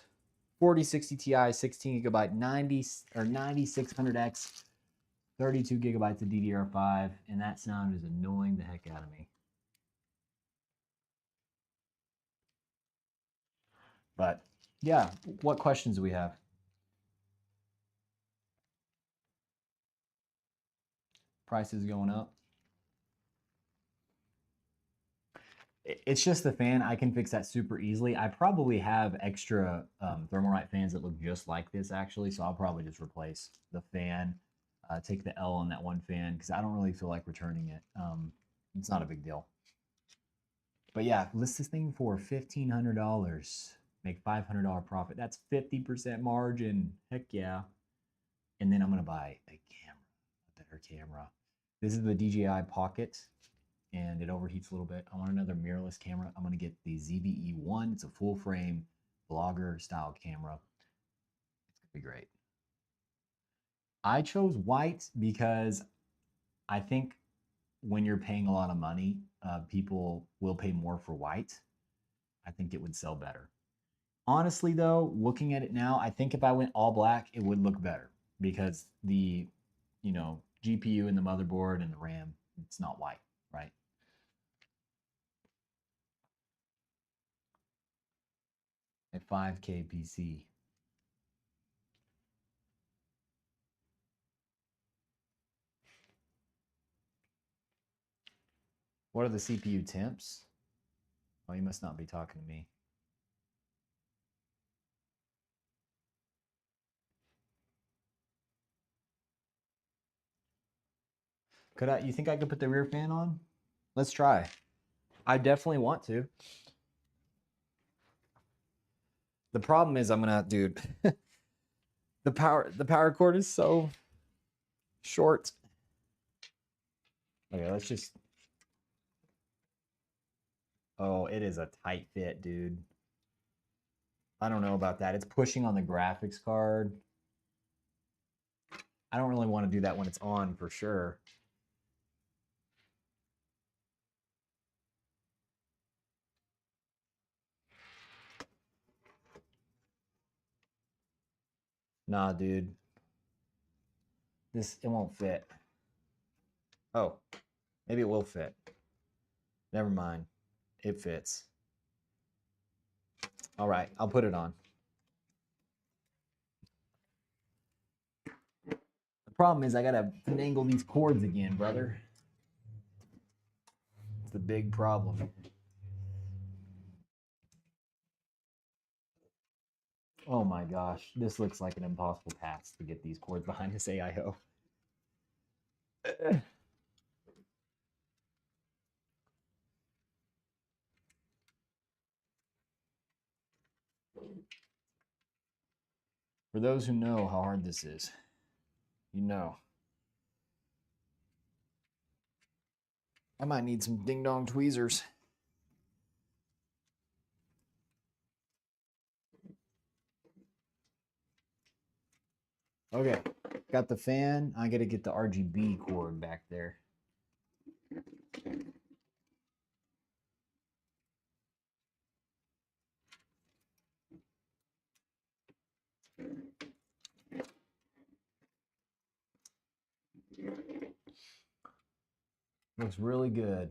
4060 Ti, 16 gigabyte, 90 or 9600X, 32 gigabytes of DDR5, and that sound is annoying the heck out of me. But yeah, what questions do we have? Prices going up. It's just the fan. I can fix that super easily. I probably have extra Thermalright fans that look just like this actually, so I'll probably just replace the fan, take the L on that one fan because I don't really feel like returning it. It's not a big deal. But yeah, list this thing for $1,500, make $500 profit. That's 50% margin. Heck yeah. And then I'm gonna buy a camera, a better camera. This is the DJI Pocket, and it overheats a little bit. I want another mirrorless camera. I'm gonna get the ZVE1. It's a full frame vlogger style camera. It's gonna be great. I chose white because I think when you're paying a lot of money, people will pay more for white. I think it would sell better. Honestly, though, looking at it now, I think if I went all black, it would look better because the, GPU and the motherboard and the RAM, it's not white, right? A 5K PC. What are the CPU temps? Oh, you must not be talking to me. You think I could put the rear fan on? Let's try. I definitely want to. The problem is dude, the power cord is so short. Okay, let's just. Oh, it is a tight fit, dude. I don't know about that. It's pushing on the graphics card. I don't really want to do that when it's on for sure. Nah, dude. It won't fit. Oh, maybe it will fit. Never mind. It fits. All right, I'll put it on. The problem is I gotta finagle these cords again, brother. It's the big problem. Oh my gosh, this looks like an impossible task to get these cords behind this AIO. For those who know how hard this is, you know. I might need some ding dong tweezers. Okay, got the fan. I gotta get the RGB cord back there. Looks really good.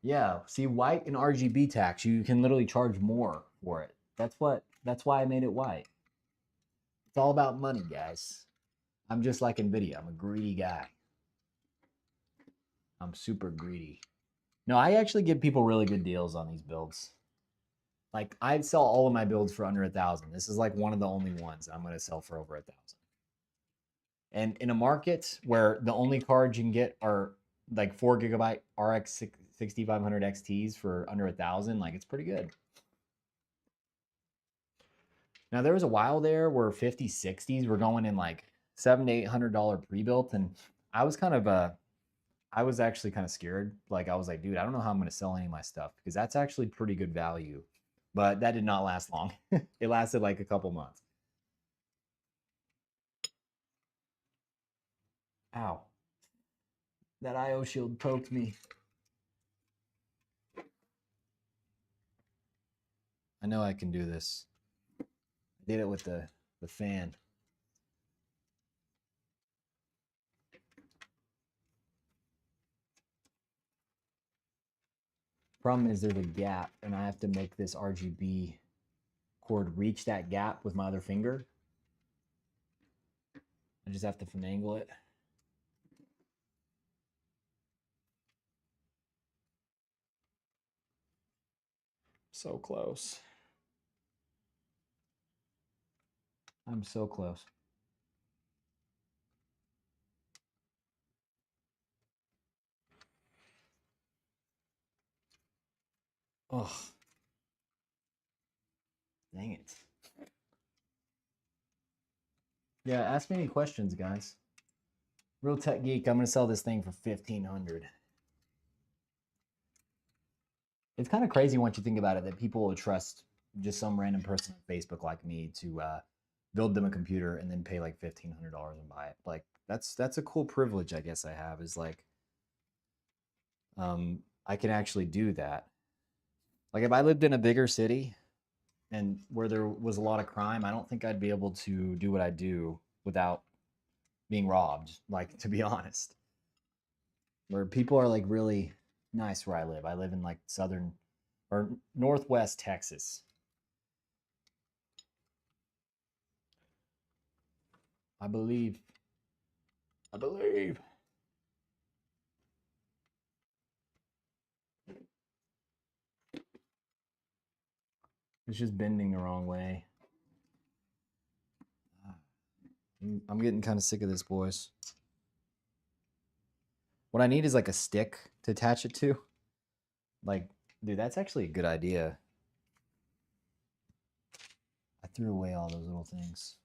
Yeah, see, white and RGB tax, you can literally charge more for it. That's why I made it white. It's all about money, guys. I'm just like Nvidia. I'm a greedy guy. I'm super greedy. No, I actually give people really good deals on these builds. Like I sell all of my builds for under 1,000. This is like one of the only ones I'm gonna sell for over 1,000. And in a market where the only cards you can get are like 4 GB RX 6500 XTs for under 1,000, like it's pretty good. Now there was a while there where 5060s were going in like $700 to $800 pre-built, and I was kind of I was actually kind of scared. Like I was like, dude, I don't know how I'm going to sell any of my stuff because that's actually pretty good value. But that did not last long. It lasted like a couple months. Ow. That IO shield poked me. I know I can do this. I did it with the fan. Problem is there's a gap and I have to make this RGB cord reach that gap with my other finger. I just have to finagle it. So close. I'm so close. Oh, dang it. Yeah, ask me any questions, guys. Real Tech Geek, I'm going to sell this thing for $1,500. It's kind of crazy once you think about it that people will trust just some random person on Facebook like me to build them a computer and then pay like $1,500 and buy it. Like that's a cool privilege I guess I have is like I can actually do that. Like if I lived in a bigger city and where there was a lot of crime, I don't think I'd be able to do what I do without being robbed, like to be honest. Where people are like really nice where I live. I live in like southern or northwest Texas. I believe. I believe. It's just bending the wrong way. I'm getting kind of sick of this, boys. What I need is like a stick to attach it to. Like, dude, that's actually a good idea. I threw away all those little things.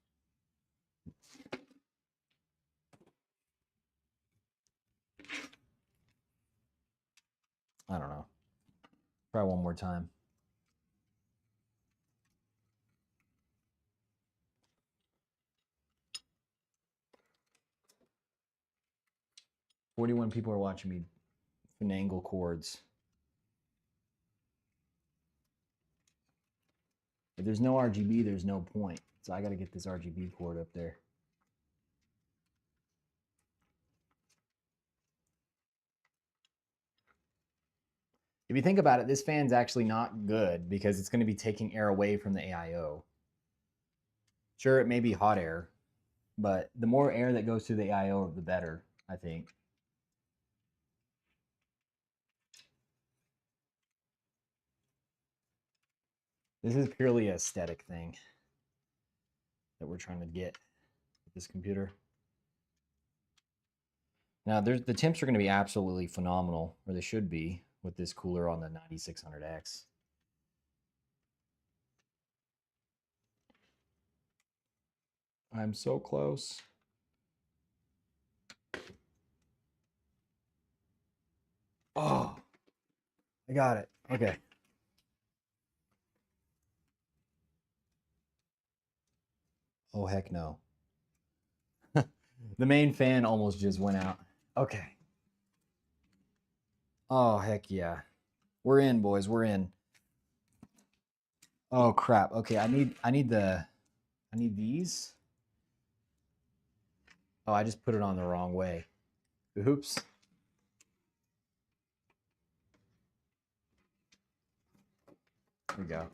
I don't know. Try one more time. "41 people are watching me finagle cords." If there's no RGB, there's no point. So I got to get this RGB cord up there. If you think about it, this fan's actually not good because it's going to be taking air away from the AIO. Sure, it may be hot air, but the more air that goes through the AIO, the better, I think. This is purely an aesthetic thing that we're trying to get with this computer. Now, the temps are going to be absolutely phenomenal, or they should be, with this cooler on the 9600X. I'm so close. Oh, I got it. Okay. Oh, heck no. The main fan almost just went out. Okay. Oh, heck yeah. We're in, boys. We're in. Oh crap. Okay, I need these. Oh, I just put it on the wrong way. Oops. There we go.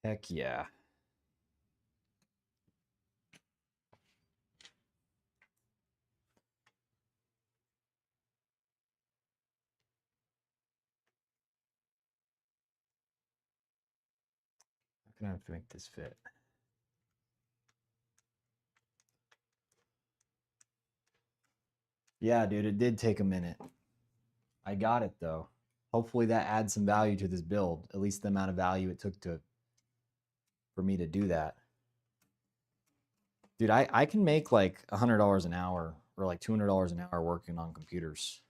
Heck yeah. I'm gonna have to make this fit. Yeah, dude, it did take a minute. I got it though. Hopefully that adds some value to this build, at least the amount of value it took for me to do that. Dude, I can make like $100 an hour or like $200 an hour working on computers.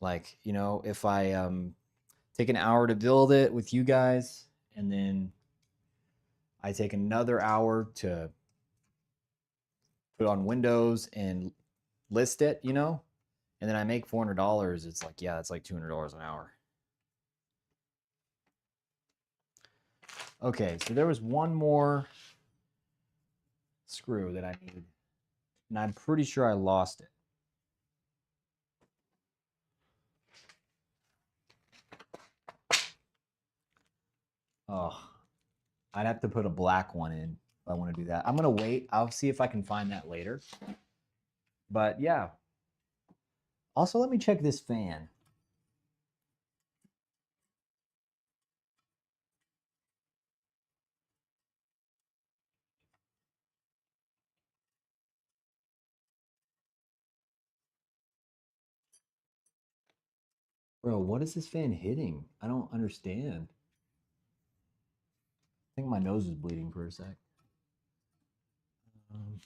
Like, you know, if I take an hour to build it with you guys, and then I take another hour to put on Windows and list it, you know, and then I make $400. It's like, yeah, it's like $200 an hour. Okay, so there was one more screw that I needed, and I'm pretty sure I lost it. Oh, I'd have to put a black one in if I want to do that. I'm going to wait. I'll see if I can find that later. But yeah. Also, let me check this fan. Bro, what is this fan hitting? I don't understand. I think my nose is bleeding for a sec. Um,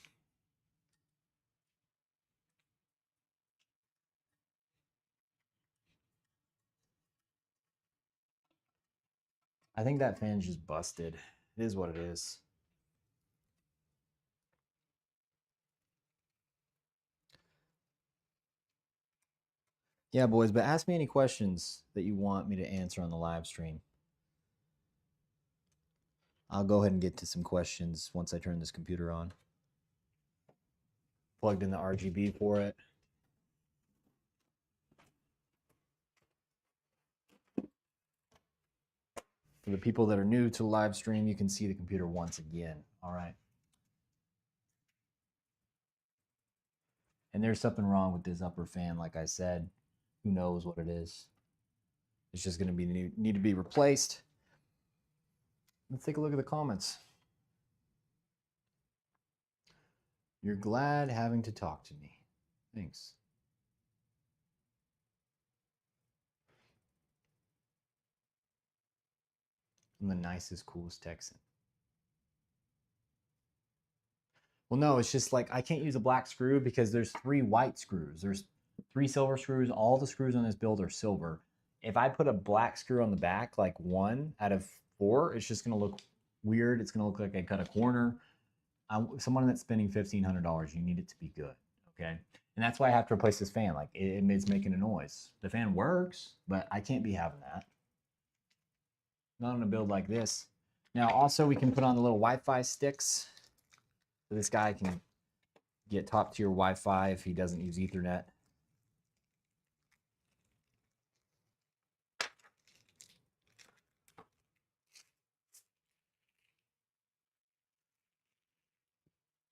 I think that fan's just busted. It is what it is. Yeah, boys, but ask me any questions that you want me to answer on the live stream. I'll go ahead and get to some questions once I turn this computer on. Plugged in the RGB for it. For the people that are new to the live stream, you can see the computer once again. All right. And there's something wrong with this upper fan, like I said. Who knows what it is? It's just going to be need to be replaced. Let's take a look at the comments. You're glad having to talk to me. Thanks. I'm the nicest, coolest Texan. Well, no, it's just like I can't use a black screw because there's 3 white screws. There's 3 silver screws. All the screws on this build are silver. If I put a black screw on the back, like 1 out of 4, it's just going to look weird. It's going to look like I cut a corner. Someone that's spending $1,500, you need it to be good, okay? And that's why I have to replace this fan. Like it's making a noise. The fan works, but I can't be having that. Not on a build like this. Now, also we can put on the little Wi-Fi sticks, so this guy can get top tier Wi-Fi if he doesn't use Ethernet.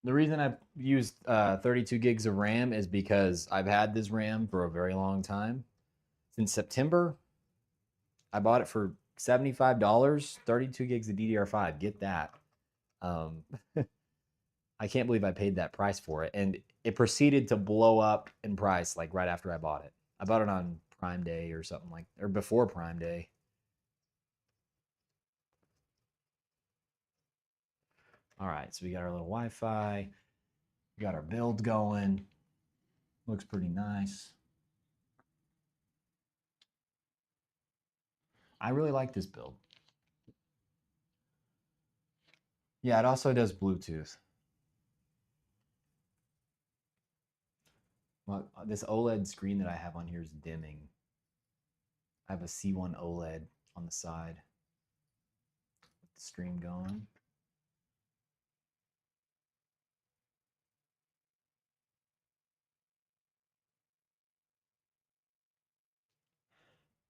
The reason I've used 32 gigs of RAM is because I've had this RAM for a very long time. Since September, I bought it for $75, 32 gigs of DDR5. Get that. I can't believe I paid that price for it. And it proceeded to blow up in price like right after I bought it. I bought it on Prime Day or something like, or before Prime Day. All right, so we got our little Wi-Fi. We got our build going. Looks pretty nice. I really like this build. Yeah, it also does Bluetooth. Well, this OLED screen that I have on here is dimming. I have a C1 OLED on the side with the stream going.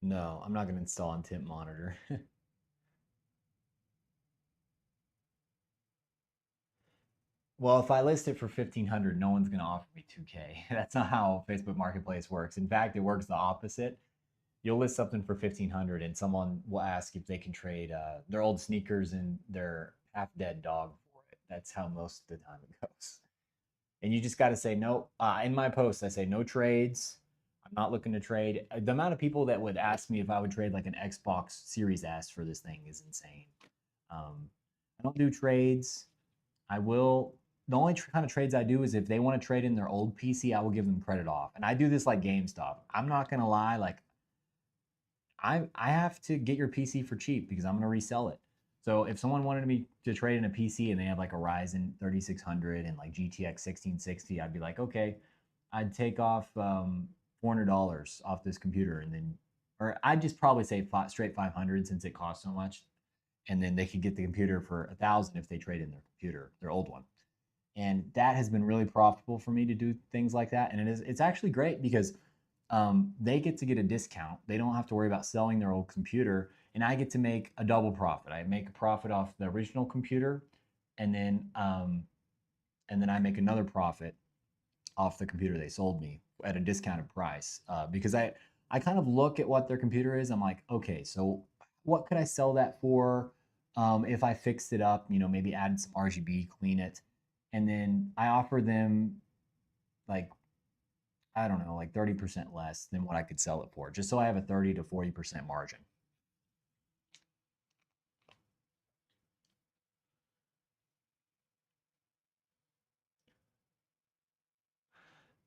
No, I'm not going to install on tint monitor. Well, if I list it for 1,500, no one's going to offer me 2K. That's not how Facebook Marketplace works. In fact, it works the opposite. You'll list something for 1,500 and someone will ask if they can trade their old sneakers and their half dead dog for it. That's how most of the time it goes. And you just got to say no. In my post, I say no trades. I'm not looking to trade. The amount of people that would ask me if I would trade like an Xbox Series S for this thing is insane. I don't do trades. I will. The only kind of trades I do is if they want to trade in their old PC, I will give them credit off. And I do this like GameStop. I'm not gonna lie, like I have to get your PC for cheap because I'm going to resell it. So if someone wanted me to trade in a PC and they have like a Ryzen 3600 and like GTX 1660, I'd be like, okay, I'd take off $400 off this computer, and then, or I'd just probably say straight 500 since it costs so much, and then they could get the computer for 1,000 if they trade in their computer, their old one. And that has been really profitable for me to do things like that. And it's actually great because they get to get a discount. They don't have to worry about selling their old computer, and I get to make a double profit. I make a profit off the original computer, and then I make another profit off the computer they sold me at a discounted price, because I kind of look at what their computer is. I'm like, okay, so what could I sell that for, if I fixed it up, maybe add some RGB, clean it, and then I offer them like, I don't know, like 30% less than what I could sell it for, just so I have a 30 to 40% margin.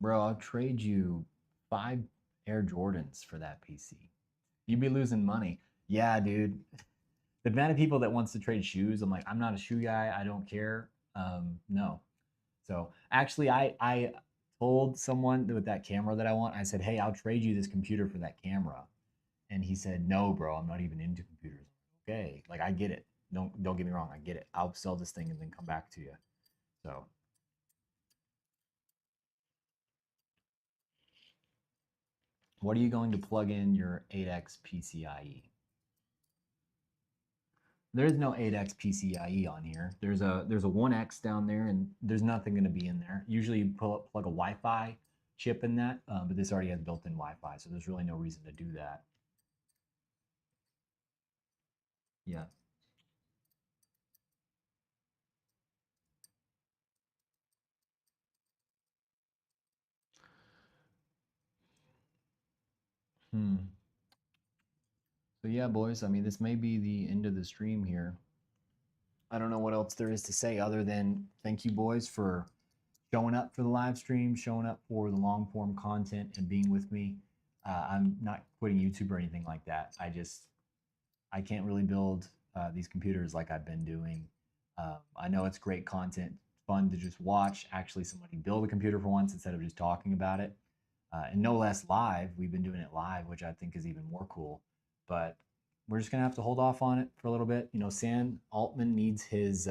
Bro, I'll trade you 5 Air Jordans for that PC. You'd be losing money. Yeah, dude. The amount of people that wants to trade shoes, I'm like, I'm not a shoe guy. I don't care. No. So actually, I told someone with that camera that I want, I said, hey, I'll trade you this computer for that camera. And he said, no, bro, I'm not even into computers. Okay, like I get it. Don't get me wrong, I get it. I'll sell this thing and then come back to you. So what are you going to plug in your 8X PCIe? There's no 8X PCIe on here. There's a 1X down there, and there's nothing going to be in there. Usually you plug a Wi-Fi chip in that, but this already has built-in Wi-Fi, so there's really no reason to do that. Yeah. Hmm. So yeah, boys. I mean, this may be the end of the stream here. I don't know what else there is to say other than thank you, boys, for showing up for the live stream, showing up for the long form content, and being with me. I'm not quitting YouTube or anything like that. I can't really build these computers like I've been doing. I know it's great content, fun to just watch. Actually, somebody build a computer for once instead of just talking about it, and no less live. We've been doing it live, which I think is even more cool. But we're just gonna have to hold off on it for a little bit. Sam Altman needs his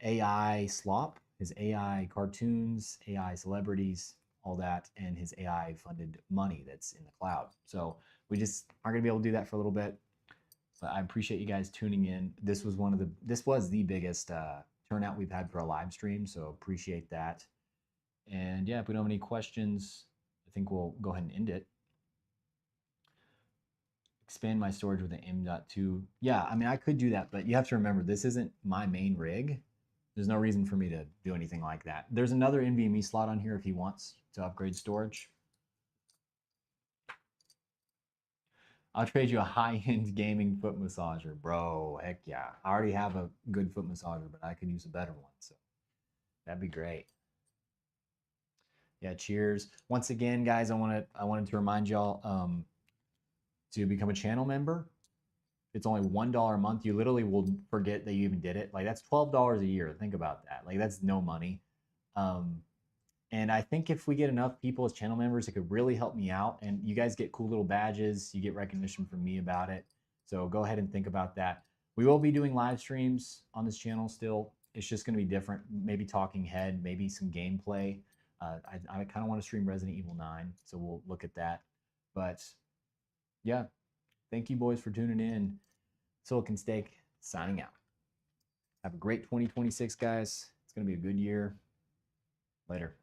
AI slop, his AI cartoons, AI celebrities, all that, and his AI funded money that's in the cloud. So we just aren't gonna be able to do that for a little bit. But I appreciate you guys tuning in. This was the biggest turnout we've had for a live stream, so appreciate that. And yeah, if we don't have any questions, I think we'll go ahead and end it. Expand my storage with an M.2. Yeah, I mean, I could do that, but you have to remember, this isn't my main rig. There's no reason for me to do anything like that. There's another NVMe slot on here if he wants to upgrade storage. I'll trade you a high-end gaming foot massager, bro. Heck yeah. I already have a good foot massager, but I could use a better one. So that'd be great. Yeah, cheers. Once again, guys, I wanted to remind y'all to become a channel member. It's only $1 a month. You literally will forget that you even did it. Like that's $12 a year. Think about that. Like that's no money. Um, and I think if we get enough people as channel members, it could really help me out. And you guys get cool little badges. You get recognition from me about it. So go ahead and think about that. We will be doing live streams on this channel still. It's just going to be different. Maybe talking head, maybe some gameplay. I kind of want to stream Resident Evil 9, so we'll look at that. But yeah, thank you, boys, for tuning in. Silicon Steak signing out. Have a great 2026, guys. It's going to be a good year. Later.